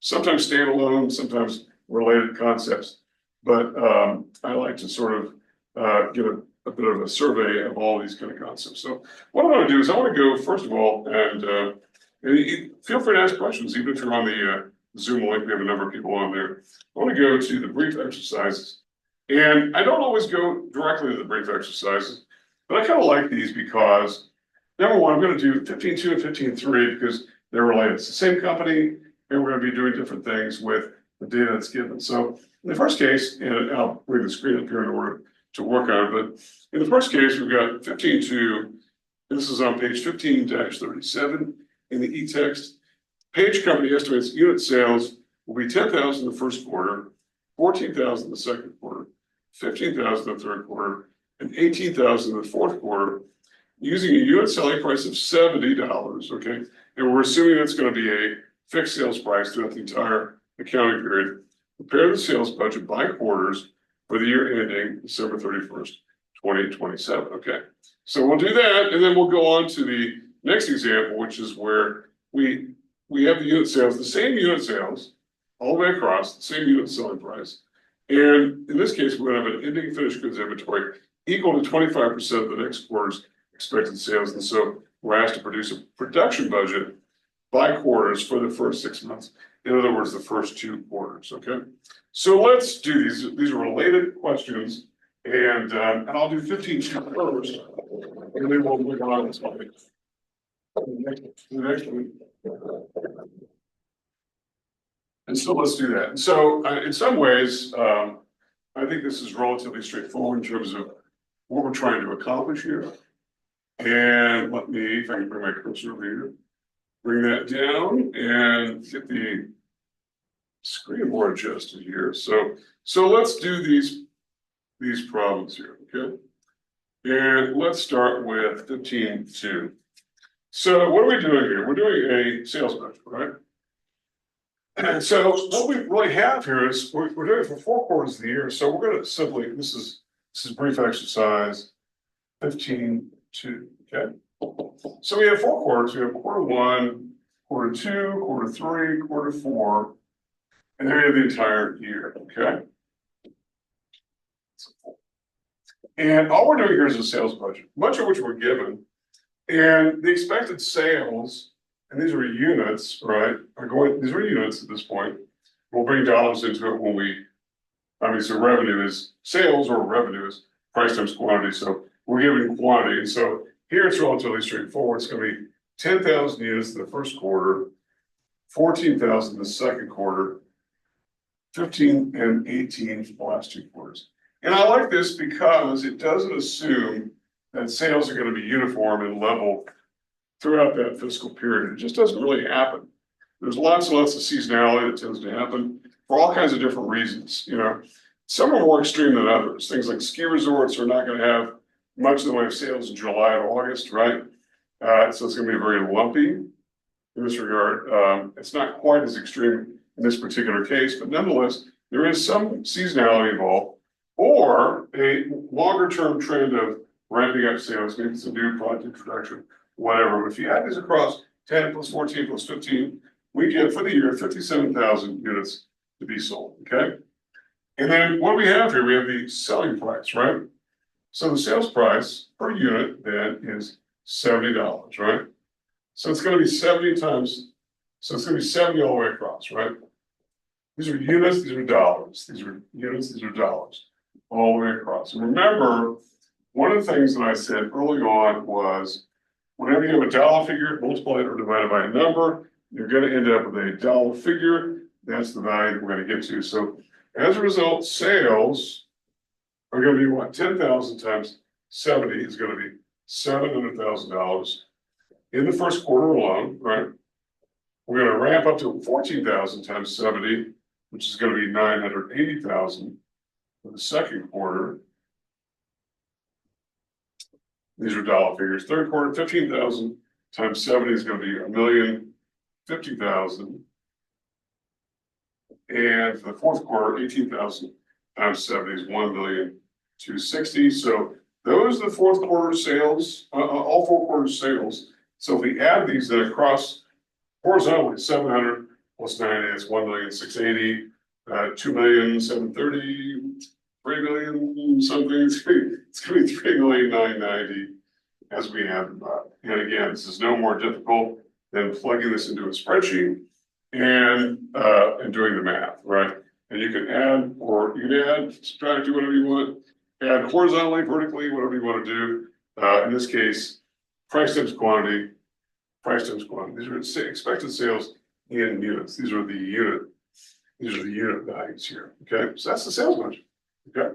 sometimes standalone, sometimes related concepts. But I like to sort of give a bit of a survey of all these kind of concepts. So what I want to do is I want to go, first of all, and feel free to ask questions, even if you're on the Zoom link. We have a number of people on there. I want to go to the brief exercises. And I don't always go directly to the brief exercises, but I kind of like these because, number one, I'm going to do 15.2 and 15.3 because they're related. It's the same company, and we're going to be doing different things with the data that's given. So in the first case, and I'll bring the screen up here in order to work on, but in the first case, we've got 15.2, and this is on page 15-37 in the e-text. Page company estimates unit sales will be 10,000 in the first quarter, 14,000 in the second quarter, 15,000 in the third quarter, and 18,000 in the fourth quarter, using a unit selling price of $70. Okay, and we're assuming that's going to be a fixed sales price throughout the entire accounting period. Prepare the sales budget by quarters for the year ending December 31st, 2027. Okay, so we'll do that, and then we'll go on to the next example, which is where we have the unit sales, the same unit sales, all the way across, the same unit selling price. And in this case, we're going to have an ending finished goods inventory equal to 25% of the next quarter's expected sales. And so we're asked to produce a production budget by quarters for the first 6 months. In other words, the first 2 quarters. Okay. So let's do these. These are related questions. And I'll do 15.2 first. And then we'll move on to the next one. And so let's do that. And so in some ways, I think this is relatively straightforward in terms of what we're trying to accomplish here. And let me, if I can bring my cursor over here, bring that down and get the screen more adjusted here. So let's do these problems here, okay? And let's start with 15.2. So what are we doing here? We're doing a sales budget, right? And so what we really have here is we're doing it for 4 quarters of the year. So we're going to simply, this is This is brief exercise 15-2, okay? So we have 4 quarters. We have quarter 1, quarter 2, quarter 3, quarter 4, and then we have the entire year, okay? And all we're doing here is a sales budget, much of which we're given. And the expected sales, and these are units, right? These are units at this point. We'll bring dollars into it when obviously revenue is sales, or revenue is price times quantity. So we're giving quantity. And so here it's relatively straightforward. It's going to be 10,000 units in the first quarter, 14,000 in the second quarter, 15 and 18 for the last 2 quarters. And I like this because it doesn't assume that sales are going to be uniform and level throughout that fiscal period. It just doesn't really happen. There's lots and lots of seasonality that tends to happen for all kinds of different reasons. You know, some are more extreme than others. Things like ski resorts are not going to have much in the way of sales in July or August, right? So it's going to be very lumpy in this regard. It's not quite as extreme in this particular case, but nonetheless, there is some seasonality involved, or a longer term trend of ramping up sales, maybe it's a new product introduction, whatever. But if you add these across 10 plus 14 plus 15, we get for the year 57,000 units to be sold, okay? And then what do we have here? We have the selling price, right? So the sales price per unit then is $70, right? So it's going to be 70 times, so it's going to be 70 all the way across, right? These are units, these are dollars. These are units, these are dollars, all the way across. And remember, one of the things that I said early on was, whenever you have a dollar figure, multiply it or divide it by a number, you're going to end up with a dollar figure. That's the value that we're going to get to. So as a result, sales are going to be what? 10,000 times 70 is going to be $700,000 in the first quarter alone, right? We're going to ramp up to 14,000 times 70, which is going to be 980,000 for the second quarter. These are dollar figures. Third quarter, 15,000 times 70 is going to be 1,050,000. And for the fourth quarter, 18,000 times 70 is 1,260,000. So those are the fourth quarter sales, all 4 quarters sales. So if we add these then across horizontally, 700 plus 90, it's 1,680,000, 2,730,000, 3 million something. It's going to be 3,990,000 as we add them up. And again, this is no more difficult than plugging this into a spreadsheet and doing the math, right? And you can add, or you can add, subtract, do whatever you want, add horizontally, vertically, whatever you want to do. In this case, price times quantity, price times quantity. These are expected sales in units. These are the unit values here. Okay, so that's the sales budget. Okay,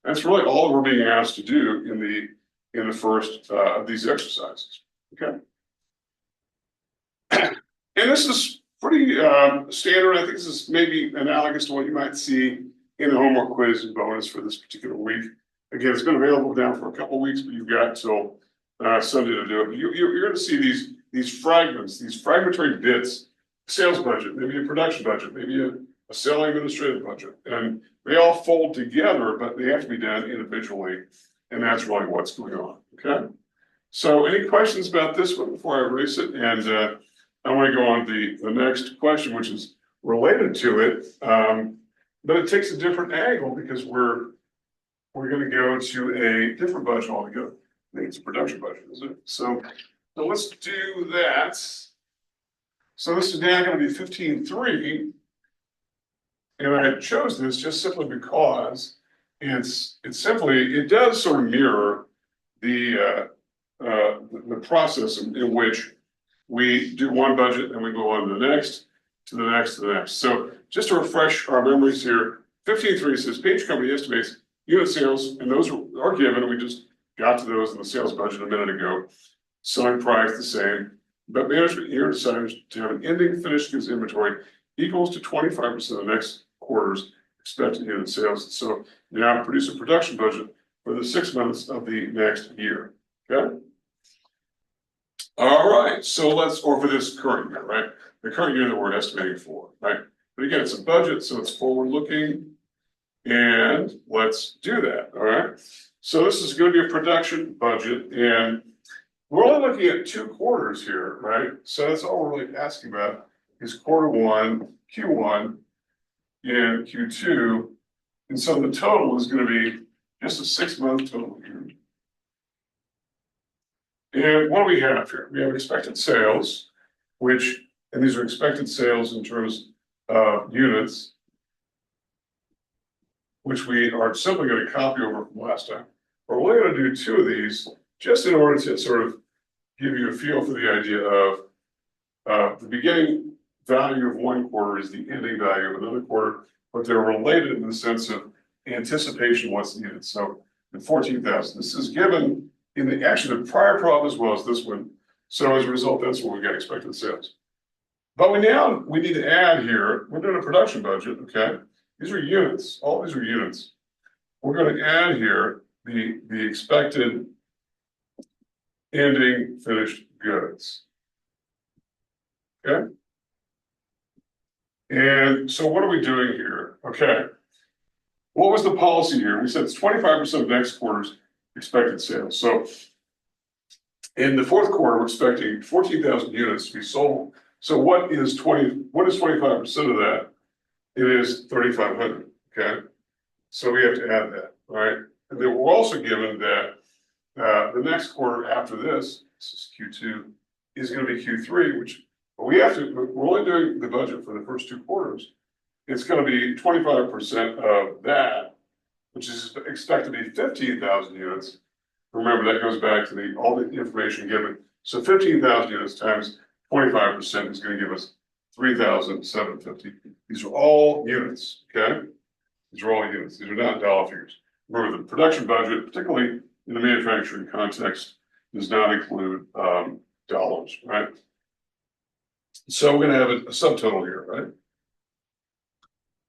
that's really all we're being asked to do in the first of these exercises. Okay, and this is pretty standard. I think this is maybe analogous to what you might see in the homework quiz and bonus for this particular week. Again, it's been available now for a couple of weeks, but you've got till Sunday to do it. You're going to see these fragments, these fragmentary bits, sales budget, maybe a production budget, maybe a selling administrative budget, and they all fold together, but they have to be done individually, and that's really what's going on. Okay, so any questions about this one before I erase it? And I want to go on to the next question, which is related to it, but it takes a different angle because we're going to go to a different budget altogether. I think it's a production budget, isn't it? So let's do that. So this is now going to be 15.3. And I chose this just simply because it does sort of mirror the process in which we do one budget and we go on to the next, to the next, to the next. So just to refresh our memories here, 15.3 says Page Company estimates unit sales, and those are given. We just got to those in the sales budget a minute ago. Selling price the same, but management here decided to have an ending finished goods inventory equals to 25% of the next quarter's expected unit sales. So now produce a production budget for the 6 months of the next year. Okay. All right. So or for this current year, right? The current year that we're estimating for, right? But again, it's a budget, so it's forward looking. And let's do that, all right? So this is going to be a production budget, and we're only looking at 2 quarters here, right? So that's all we're really asking about is Q1, and Q2. And so the total is going to be just a 6-month total here. And what do we have here? We have expected sales, and these are expected sales in terms of units, which we are simply going to copy over from last time. But we're only going to do 2 of these just in order to sort of give you a feel for the idea of the beginning value of one quarter is the ending value of another quarter, but they're related in the sense of anticipation of what's needed. So the 14,000, this is given in the prior problem as well as this one. So as a result, that's what we got expected sales. But we need to add here, we're doing a production budget, okay? These are units, all these are units. We're going to add here the expected ending finished goods. Okay? And so what are we doing here? Okay. What was the policy here? We said it's 25% of next quarter's expected sales. So in the fourth quarter, we're expecting 14,000 units to be sold. So what is 25% of that? It is 3,500. Okay. So we have to add that, right? And then we're also given that the next quarter after this is Q2, is going to be Q3, which we're only doing the budget for the first 2 quarters. It's going to be 25% of that, which is expected to be 15,000 units. Remember, that goes back to all the information given. So 15,000 units times 25% is going to give us 3,750. These are all units, okay? These are all units. These are not dollar figures. Remember, the production budget, particularly in the manufacturing context, does not include dollars, right? So we're going to have a subtotal here, right?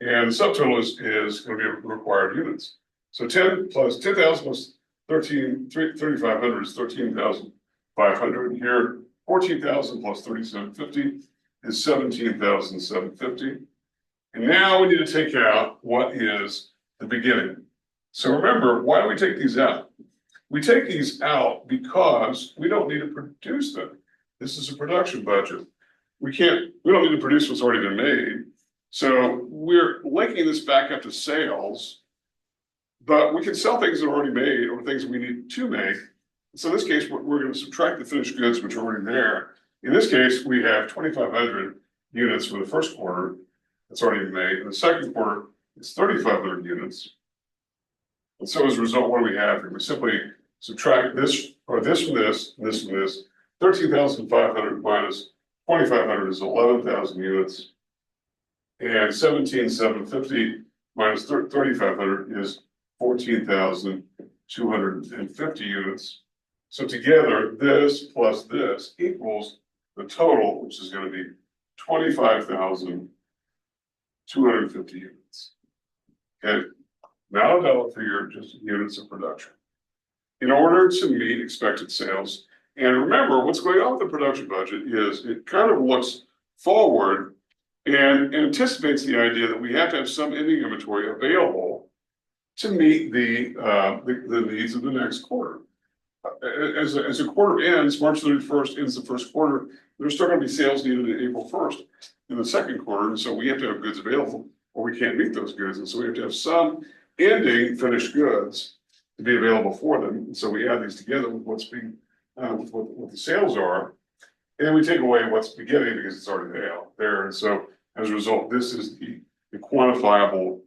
And the subtotal is going to be required units. So 10,000 plus 3,500 is 13,500. Here, 14,000 plus 3,750 is 17,750. And now we need to take out what is the beginning. So remember, why do we take these out? We take these out because we don't need to produce them. This is a production budget. We don't need to produce what's already been made. So we're linking this back up to sales, but we can sell things that are already made or things we need to make. So in this case, we're going to subtract the finished goods, which are already there. In this case, we have 2,500 units for the first quarter that's already been made. In the second quarter, it's 3,500 units. And so as a result, what do we have here? We simply subtract this, or this from this, and this from this. 13,500 minus 2,500 is 11,000 units. And 17,750 minus 3,500 is 14,250 units. So together, this plus this equals the total, which is going to be 25,250 units. Okay, not a dollar figure, just units of production. In order to meet expected sales, and remember, what's going on with the production budget is it kind of looks forward and anticipates the idea that we have to have some ending inventory available to meet the needs of the next quarter. As a quarter ends, March 31st ends the first quarter, there's still going to be sales needed in April 1st in the second quarter, and so we have to have goods available or we can't meet those goods, and so we have to have some ending finished goods to be available for them. And so we add these together with what's being what the sales are, and we take away what's beginning because it's already there. And so as a result, this is the quantifiable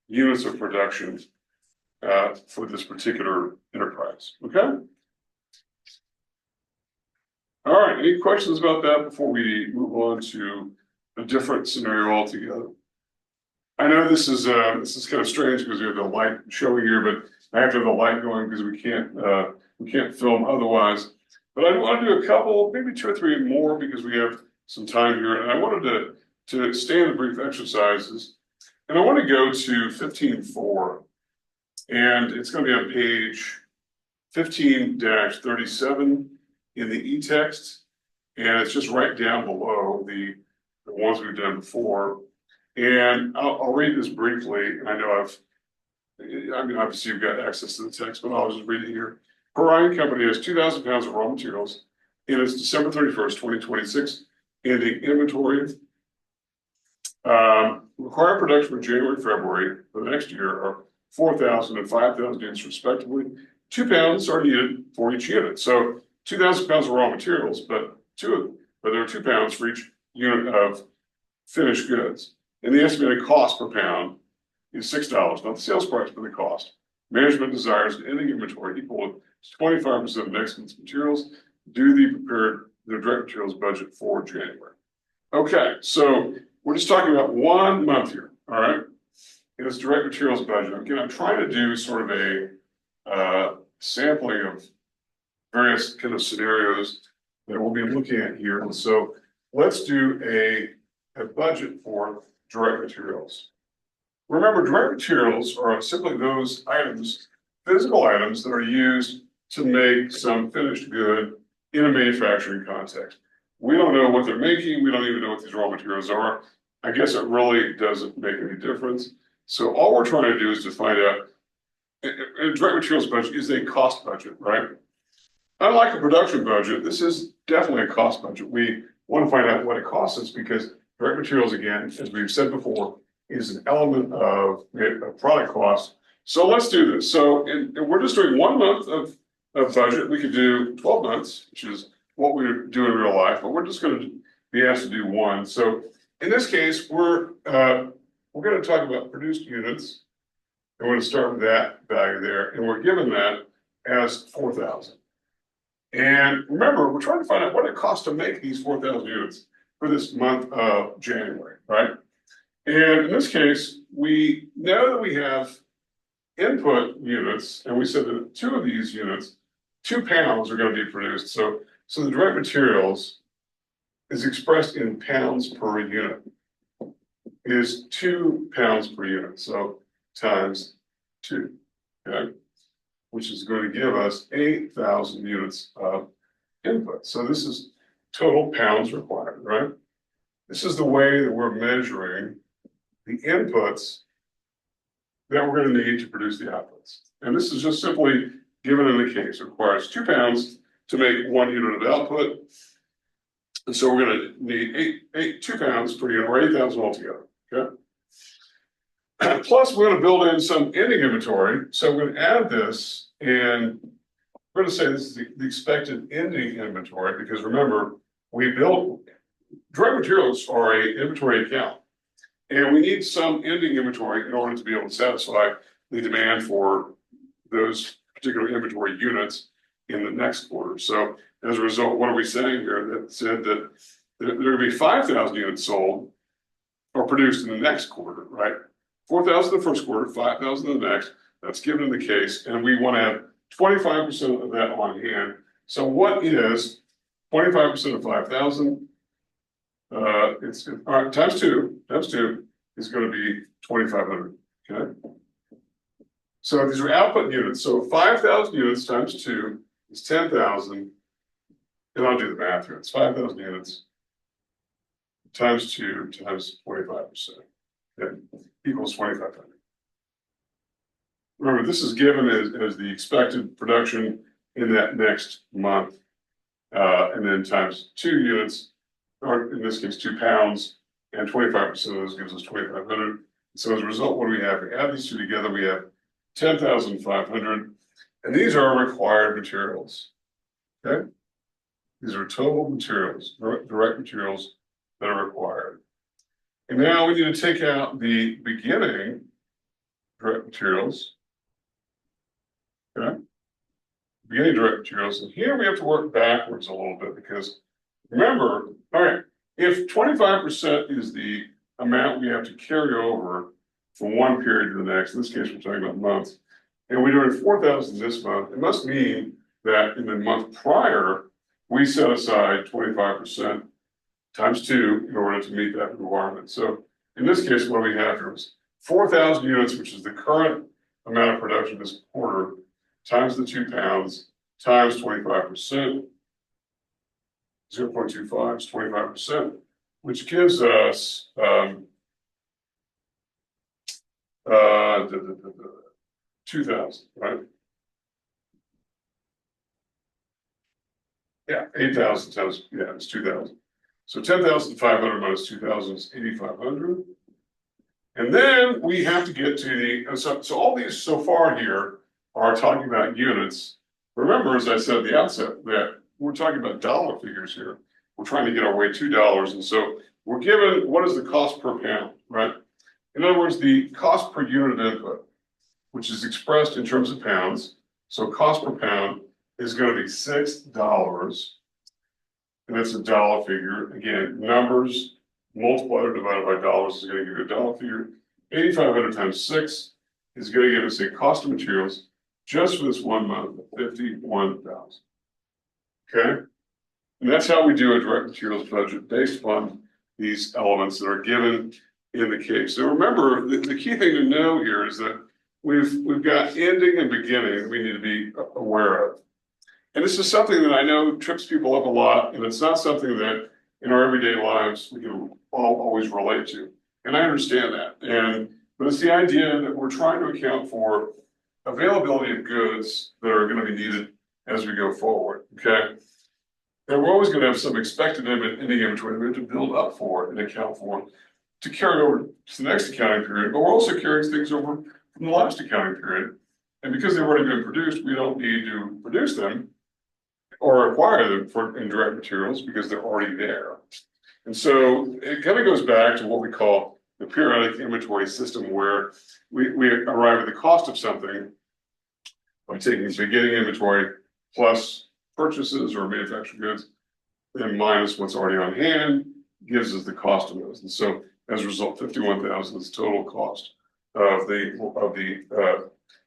units of production for this particular enterprise. Okay. All right. Any questions about that before we move on to a different scenario altogether? I know this is kind of strange because we have the light showing here, but I have to have the light going because we can't film otherwise. But I want to do a couple, maybe 2 or 3 more because we have some time here, and I wanted to stay in the brief exercises, and I want to go to 15.4, and it's going to be on page 15-37 in the e-text, and it's just right down below the ones we've done before. And I'll read this briefly. And I know obviously you've got access to the text, but I'll just read it here. Orion Company has 2,000 pounds of raw materials in its December 31st, 2026 ending inventory. Required production for January, February for the next year are 4,000 and 5,000 units respectively. 2 pounds are needed for each unit. So 2,000 pounds of raw materials, but there are 2 pounds for each unit of finished goods. And the estimated cost per pound is $6, not the sales price, but the cost. Management desires an ending inventory equal to 25% of next month's materials due to the direct materials budget for January. Okay, so we're just talking about 1 month here, all right? In this direct materials budget. Again, I'm trying to do sort of a sampling of various kind of scenarios that we'll be looking at here. And so let's do a budget for direct materials. Remember, direct materials are simply those items, physical items that are used to make some finished good in a manufacturing context. We don't know what they're making. We don't even know what these raw materials are. I guess it really doesn't make any difference. So all we're trying to do is to find out, a direct materials budget is a cost budget, right? Unlike a production budget, this is definitely a cost budget. We want to find out what it costs us because direct materials, again, as we've said before, is an element of product cost. So let's do this. So we're just doing 1 month of budget. We could do 12 months, which is what we do in real life, but we're just going to be asked to do 1. So in this case, we're going to talk about produced units. And we're going to start with that value there, and we're given that as 4,000. And remember, we're trying to find out what it costs to make these 4,000 units for this month of January, right? And in this case, we know that we have input units, and we said that 2 of these units, 2 pounds are going to be produced. So the direct materials is expressed in pounds per unit, is 2 pounds per unit. So times 2, okay, which is going to give us 8,000 units of input. So this is total pounds required, right? This is the way that we're measuring the inputs that we're going to need to produce the outputs. And this is just simply given in the case. It requires 2 pounds to make 1 unit of output. And so we're going to need 2 pounds per unit, or 8,000 altogether, okay? Plus, we're going to build in some ending inventory. So we're going to add this, and we're going to say this is the expected ending inventory, because remember, direct materials are an inventory account. And we need some ending inventory in order to be able to satisfy the demand for those particular inventory units in the next quarter. So as a result, what are we saying here? That said that there will be 5,000 units sold or produced in the next quarter, right? 4,000 the first quarter, 5,000 the next. That's given in the case, and we want to have 25% of that on hand. So what is 25% of 5,000? It's all right, times two is going to be 2,500. Okay. So these are output units. So 5,000 units times 2 is 10,000. And I'll do the math here. It's 5,000 units times 2 times 25%. Okay. Equals 2,500. Remember, this is given as the expected production in that next month, and then times 2 units, or in this case, 2 pounds, and 25% of those gives us 2,500. So as a result, what do we have? We add these 2 together, we have 10,500, and these are required materials. Okay, these are total materials, direct materials that are required. And now we need to take out the beginning direct materials. Okay, beginning direct materials, and here we have to work backwards a little bit because remember, all right, if 25% is the amount we have to carry over from one period to the next, in this case we're talking about months, and we're doing 4,000 this month, it must mean that in the month prior we set aside 25% times 2 in order to meet that requirement. So in this case, what we have here is 4,000 units, which is the current amount of production this quarter, times the 2 pounds, times 25%. 0.25 is 25%, which gives us 2,000, right? Yeah, 8,000 times, yeah, it's 2,000. So 10,500 minus 2,000 is 8,500. And then we have to get to the, so all these so far here are talking about units. Remember, as I said at the outset, that we're talking about dollar figures here. We're trying to get our way to $2. And so we're given what is the cost per pound, right? In other words, the cost per unit of input, which is expressed in terms of pounds. So cost per pound is going to be $6. And that's a dollar figure. Again, numbers multiplied or divided by dollars is going to give you a dollar figure. 8,500 times 6 is going to give us a cost of materials just for this 1 month of 51,000. Okay? And that's how we do a direct materials budget based upon these elements that are given in the case. So remember, the key thing to know here is that we've got ending and beginning that we need to be aware of. And this is something that I know trips people up a lot, and it's not something that in our everyday lives we can all always relate to. And I understand that. But it's the idea that we're trying to account for availability of goods that are going to be needed as we go forward. Okay. And we're always going to have some expected ending inventory we have to build up for and account for to carry over to the next accounting period. But we're also carrying things over from the last accounting period. And because they've already been produced, we don't need to produce them or acquire them for indirect materials because they're already there. And so it kind of goes back to what we call the periodic inventory system, where we arrive at the cost of something by taking the beginning inventory plus purchases or manufactured goods, then minus what's already on hand gives us the cost of those. And so as a result, 51,000 is the total cost of the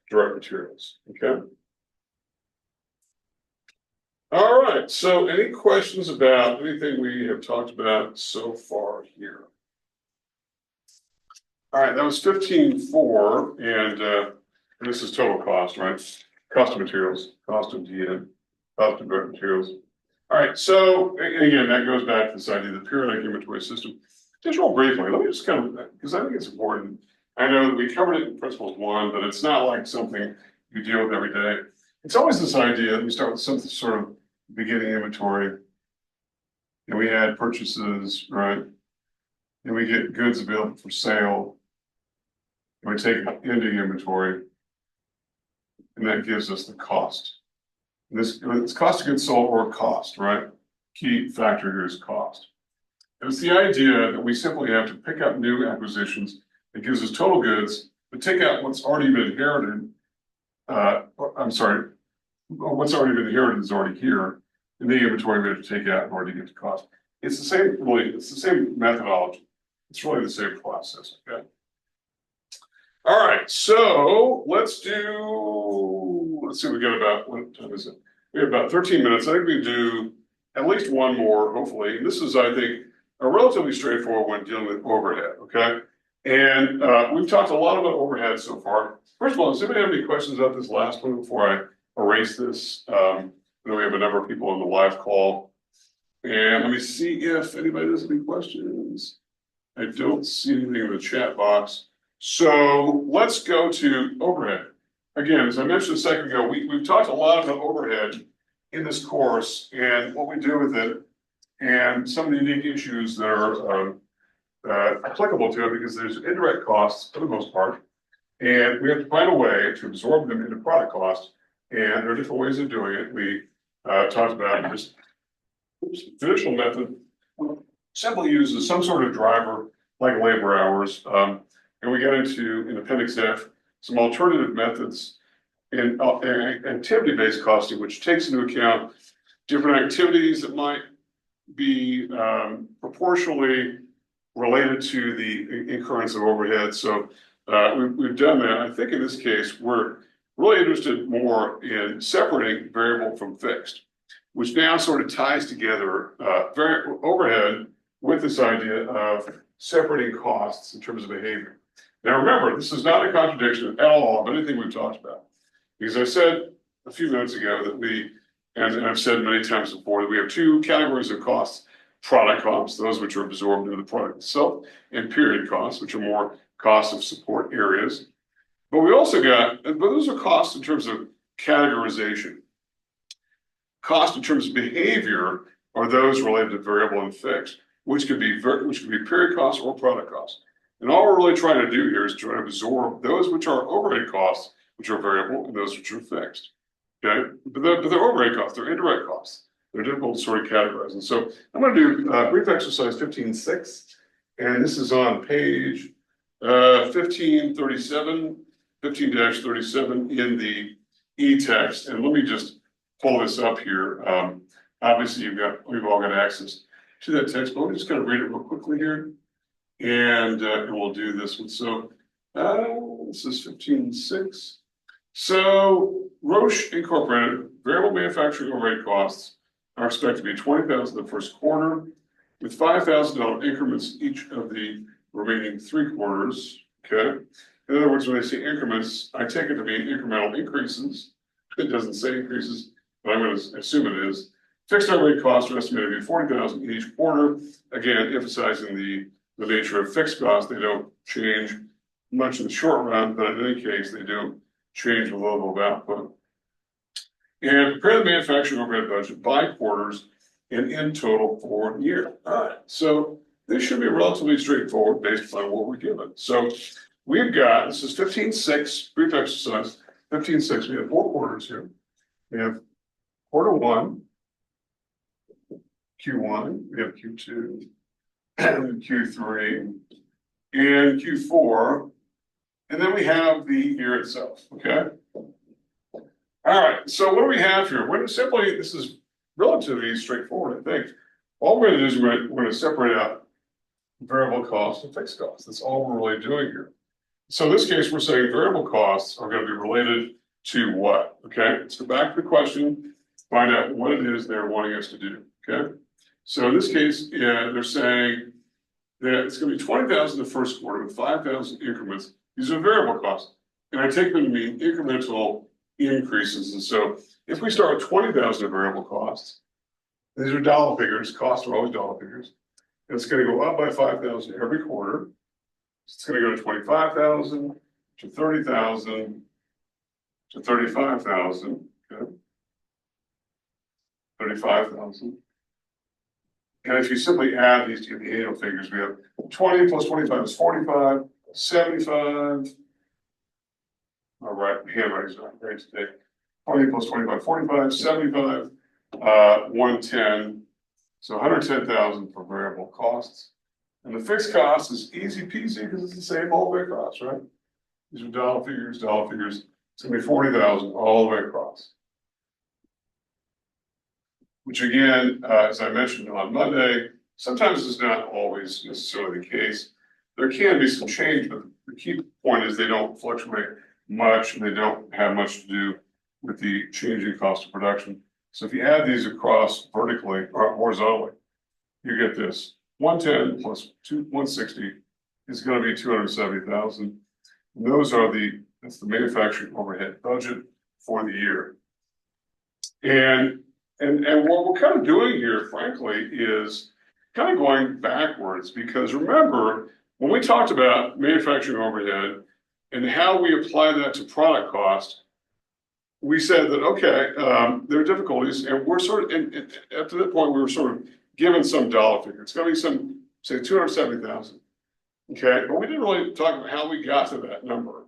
direct materials. Okay. All right, so any questions about anything we have talked about so far here? All right, that was 15.4, and this is total cost, right? Cost of materials, cost of DM, cost of direct materials. All right, so again, that goes back to this idea of the periodic inventory system. Just real briefly, let me just kind of, because I think it's important. I know that we covered it in Principles 1, but it's not like something you deal with every day. It's always this idea that we start with some sort of beginning inventory, and we add purchases, right? And we get goods available for sale, and we take ending inventory, and that gives us the cost. And it's cost of goods sold or cost, right? Key factor here is cost. And it's the idea that we simply have to pick up new acquisitions that gives us total goods, but take out what's already been inherited. What's already been inherited is already here, and the inventory we have to take out in order to get to cost. It's the same, really, it's the same methodology. It's really the same process, okay? All right, so let's see, we got about, what time is it? We have about 13 minutes. I think we do at least one more, hopefully. And this is, I think, a relatively straightforward one dealing with overhead, okay? And we've talked a lot about overhead so far. First of all, does anybody have any questions about this last one before I erase this? I know we have a number of people on the live call. And let me see if anybody has any questions. I don't see anything in the chat box. So let's go to overhead. Again, as I mentioned a second ago, we've talked a lot about overhead in this course and what we do with it and some of the unique issues that are applicable to it, because there's indirect costs for the most part, and we have to find a way to absorb them into product cost. And there are different ways of doing it. We talked about this traditional method simply uses some sort of driver like labor hours. And we get into, in Appendix F, some alternative methods in activity-based costing, which takes into account different activities that might be proportionally related to the incurrence of overhead. So we've done that. I think in this case, we're really interested more in separating variable from fixed, which now sort of ties together overhead with this idea of separating costs in terms of behavior. Now remember, this is not a contradiction at all of anything we've talked about, because I said a few minutes ago that and I've said many times before, that we have two categories of costs: product costs, those which are absorbed into the product itself, and period costs, which are more costs of support areas. But we also got, but those are costs in terms of categorization. Cost in terms of behavior are those related to variable and fixed, which could be period costs or product costs. And all we're really trying to do here is try to absorb those which are overhead costs, which are variable, and those which are fixed. Okay, but they're overhead costs, they're indirect costs. They're difficult to sort of categorize. And so I'm going to do brief exercise 15.6, and this is on page 1537, 15-37 in the e-text. And let me just pull this up here. Obviously, we've all got access to that text, but we'll just kind of read it real quickly here, and we'll do this one. So this is 15.6. So Roche Incorporated variable manufacturing overhead costs are expected to be $20,000 the first quarter, with $5,000 increments each of the remaining 3 quarters. Okay. In other words, when they say increments, I take it to mean incremental increases. It doesn't say increases, but I'm going to assume it is. Fixed overhead costs are estimated to be $40,000 each quarter. Again, emphasizing the nature of fixed costs. They don't change much in the short run, but in any case, they do change the level of output. And prepare the manufacturing overhead budget by quarters and in total for the year. All right, so this should be relatively straightforward based on what we're given. So we've got, this is 15.6, brief exercise, 15.6. We have 4 quarters here. We have quarter 1, Q1, we have Q2, Q3, and Q4, and then we have the year itself, okay? All right, so what do we have here? We're simply, this is relatively straightforward, I think. All we're going to do is we're going to separate out variable costs and fixed costs. That's all we're really doing here. So in this case, we're saying variable costs are going to be related to what? Okay, let's go back to the question, find out what it is they're wanting us to do, okay? So in this case, yeah, they're saying that it's going to be $20,000 the first quarter with 5,000 increments. These are variable costs, and I take them to mean incremental increases. And so if we start with 20,000 of variable costs, these are dollar figures, costs are always dollar figures, and it's going to go up by 5,000 every quarter. It's going to go to 25,000, to 30,000, to 35,000, okay? 35,000. And if you simply add these to the annual figures, we have 20 plus 25 is 45, 75. All right, handwriting's not great today. 20 plus 25, 45, 75, 110. So 110,000 for variable costs. And the fixed cost is easy peasy because it's the same all the way across, right? These are dollar figures, dollar figures. It's going to be 40,000 all the way across. Which again, as I mentioned on Monday, sometimes is not always necessarily the case. There can be some change, but the key point is they don't fluctuate much and they don't have much to do with the changing cost of production. So if you add these across vertically or horizontally, you get this. 110 plus 160 is going to be 270,000. And those are that's the manufacturing overhead budget for the year. And what we're kind of doing here, frankly, is kind of going backwards, because remember, when we talked about manufacturing overhead and how we apply that to product cost, we said that, okay, there are difficulties, and we're sort of, and up to that point, we were sort of given some dollar figure. It's going to be some, say, 270,000. Okay, but we didn't really talk about how we got to that number.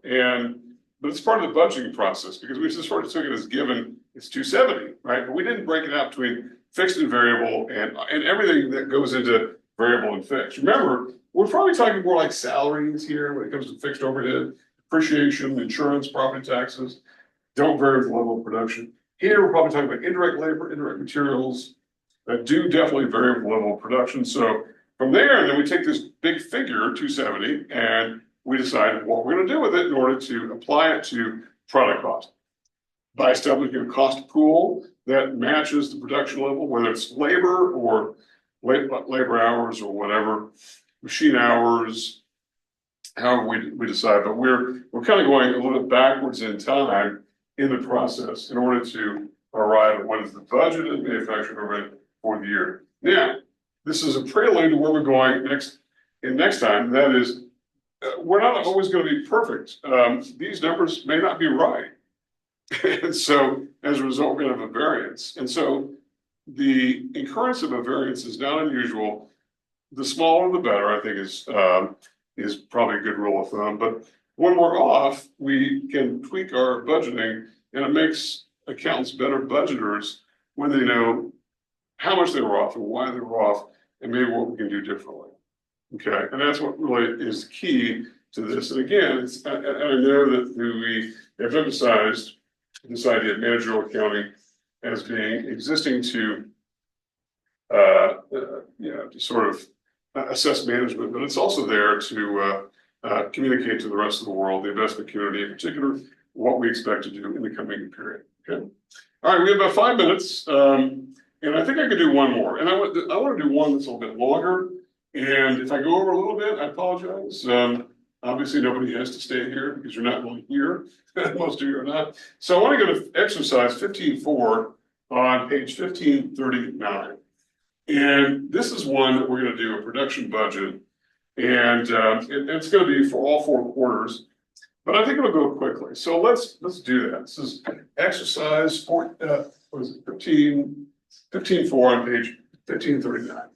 But it's part of the budgeting process, because we just sort of took it as given it's 270, right? But we didn't break it out between fixed and variable and everything that goes into variable and fixed. Remember, we're probably talking more like salaries here when it comes to fixed overhead, depreciation, insurance, property taxes, don't vary with the level of production. Here, we're probably talking about indirect labor, indirect materials that do definitely vary with the level of production. So from there, then we take this big figure, 270, and we decide what we're going to do with it in order to apply it to product cost. By establishing a cost pool that matches the production level, whether it's labor or labor hours or whatever, machine hours, however we decide. But we're kind of going a little bit backwards in time in the process in order to arrive at what is the budgeted manufacturing overhead for the year. Now, this is a prelude to where we're going next time. That is, we're not always going to be perfect. These numbers may not be right. And so as a result, we're going to have a variance. And so the occurrence of a variance is not unusual. The smaller the better, I think, is probably a good rule of thumb. But when we're off, we can tweak our budgeting, and it makes accountants better budgeters when they know how much they were off and why they were off, and maybe what we can do differently. Okay, and that's what really is key to this. And again, I know that we have emphasized this idea of managerial accounting as being existing to, to sort of assess management, but it's also there to communicate to the rest of the world, the investment community in particular, what we expect to do in the coming period. Okay. All right, we have about 5 minutes, and I think I could do one more, and I want to do one that's a little bit longer. And if I go over a little bit, I apologize. Obviously, nobody has to stay here because you're not really here. Most of you are not. So I want to go to exercise 15.4 on page 1539. And this is one that we're going to do a production budget. And it's going to be for all 4 quarters. But I think it'll go quickly. So let's do that. This is exercise 15.4 on page 1539.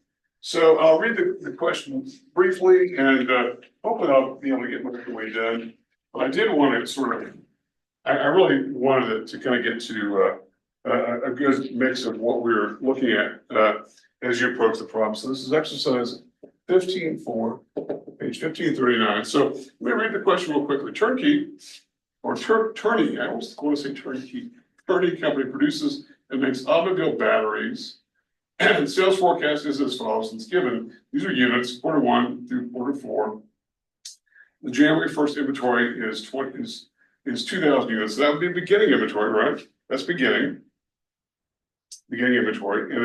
So I'll read the question briefly, and hopefully I'll be able to get most of the way done. But I did want to sort of, I really wanted it to kind of get to a good mix of what we're looking at as you approach the problem. So this is exercise 15.4, page 1539. So let me read the question real quickly. Turnkey, or Turney, I always want to say turnkey. Turney company produces and makes automobile batteries. And sales forecast is as follows. It's given. These are units, quarter 1 through quarter 4. The January 1st inventory is 2,000 units. So that would be beginning inventory, right? That's beginning inventory, and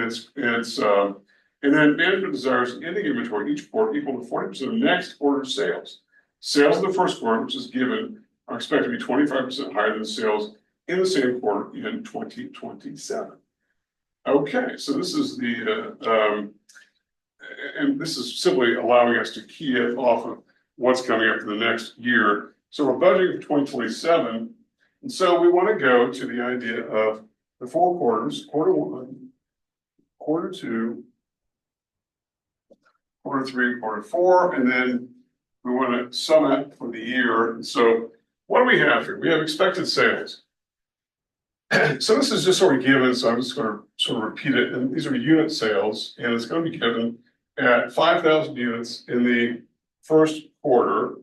and then management desires ending inventory each quarter equal to 40% of next quarter's sales. Sales in the first quarter, which is given, are expected to be 25% higher than sales in the same quarter in 2027. Okay, so this is and this is simply allowing us to key it off of what's coming up for the next year. So we're budgeting for 2027, and so we want to go to the idea of the 4 quarters: quarter 1, quarter 2, quarter 3, quarter 4, and then we want to sum it for the year. And so what do we have here? We have expected sales. So this is just sort of given, so I'm just going to sort of repeat it. And these are unit sales, and it's going to be given at 5,000 units in the first quarter,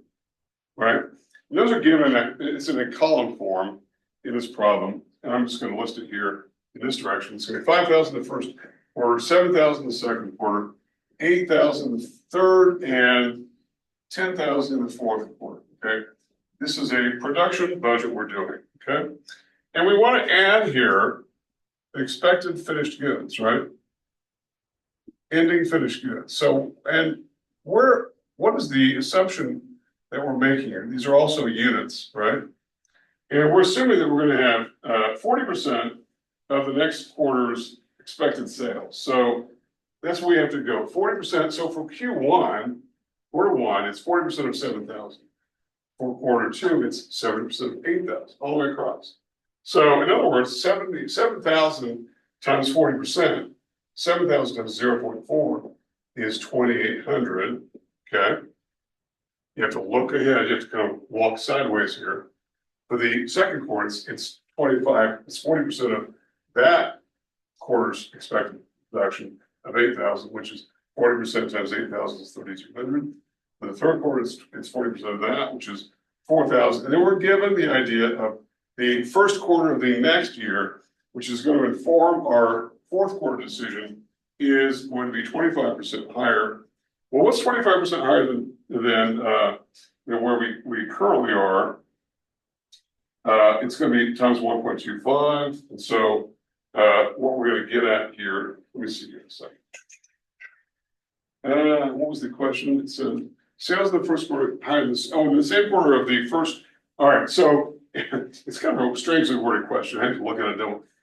right? And those are given, it's in a column form in this problem, and I'm just going to list it here in this direction. So 5,000 the first quarter, 7,000 the second quarter, 8,000 the third, and 10,000 in the fourth quarter, okay? This is a production budget we're doing, okay? And we want to add here expected finished goods, right? Ending finished goods. So, and what is the assumption that we're making here? These are also units, right? And we're assuming that we're going to have 40% of the next quarter's expected sales. So that's where we have to go. 40%. So for Q1, quarter 1, it's 40% of 7,000. For quarter 2, it's 70% of 8,000, all the way across. So in other words, 7,000 times 40%, 7,000 times 0.4 is 2,800. Okay. You have to look ahead. You have to kind of walk sideways here. For the second quarter, it's 25. It's 40% of that quarter's expected production of 8,000, which is 40% times 8,000 is 3,200. For the third quarter, it's 40% of that, which is 4,000. And then we're given the idea of the first quarter of the next year, which is going to inform our fourth quarter decision, is going to be 25% higher. Well, what's 25% higher than where we currently are? It's going to be times 1.25. And so what we're going to get at here, let me see here in a second. What was the question? It said sales in the first quarter higher than in the same quarter of the first. All right, so it's kind of a strangely worded question. I have to look at it.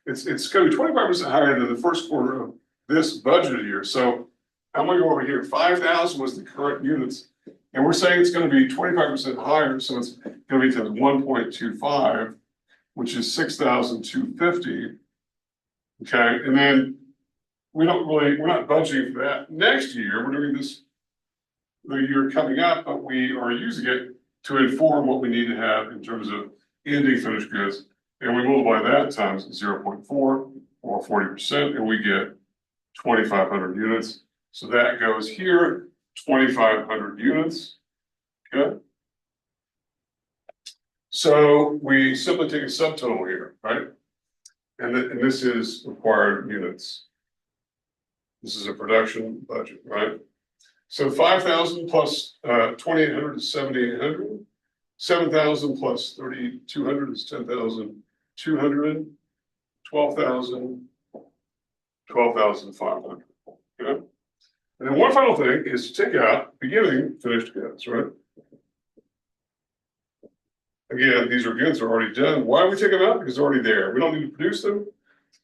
It's going to be 25% higher than the first quarter of this budget year. So I'm going to go over here. 5,000 was the current units And we're saying it's going to be 25% higher, so it's going to be to 1.25, which is 6,250. Okay, and then we're not budgeting for that next year. We're doing this the year coming up, but we are using it to inform what we need to have in terms of ending finished goods. And we multiply that times 0.4 or 40%, and we get 2,500 units. So that goes here, 2,500 units. Okay. So we simply take a subtotal here, right? And this is required units. This is a production budget, right? So 5,000 plus 2,800 is 7,800. 7,000 plus 3,200 is 10,200. 12,000, 12,500. Okay. And then one final thing is to take out beginning finished goods, right? Again, these are goods that are already done. Why do we take them out? Because they're already there. We don't need to produce them.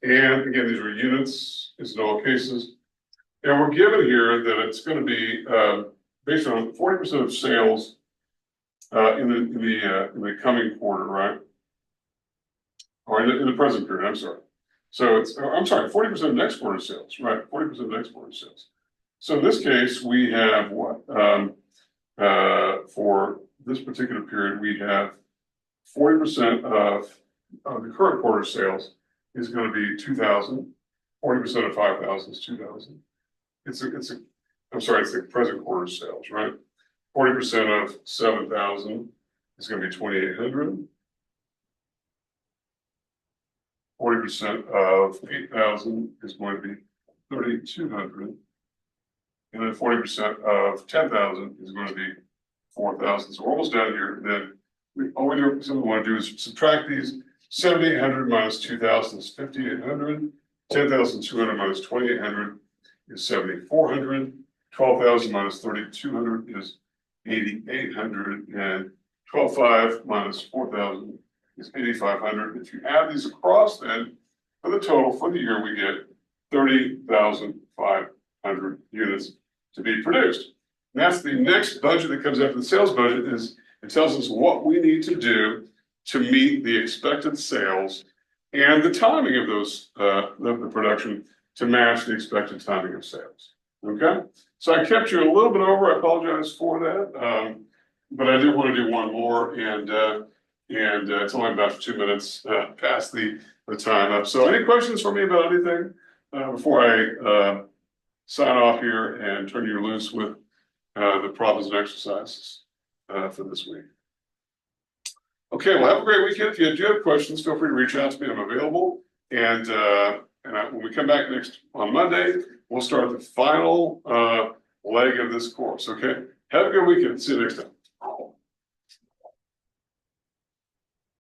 And again, these are units, as in all cases. And we're given here that it's going to be based on 40% of sales in the coming quarter, right? Or in the present period, I'm sorry. So it's, I'm sorry, 40% of next quarter sales, right? 40% of next quarter sales. So in this case, we have what? For this particular period, we have 40% of the current quarter sales is going to be 2,000. 40% of 5,000 is 2,000. I'm sorry, it's the present quarter sales, right? 40% of 7,000 is going to be 2,800. 40% of 8,000 is going to be 3,200. And then 40% of 10,000 is going to be 4,000. So we're almost down here. Then all we want to do is subtract these. 7,800 minus 2,000 is 5,800. 10,200 minus 2,800 is 7,400. 12,000 minus 3,200 is 8,800. And 12,500 minus 4,000 is 8,500. If you add these across, then for the total for the year, we get 30,500 units to be produced. And that's the next budget that comes after the sales budget. Is it tells us what we need to do to meet the expected sales and the timing of those the production to match the expected timing of sales. Okay, so I kept you a little bit over. I apologize for that, but I did want to do one more, and it's only about 2 minutes past the time up. So any questions for me about anything before I sign off here and turn you loose with the problems and exercises for this week? Okay, well, have a great weekend. If you do have questions, feel free to reach out to me. I'm available. And when we come back on Monday, we'll start the final leg of this course. Okay, have a good weekend. See you next time.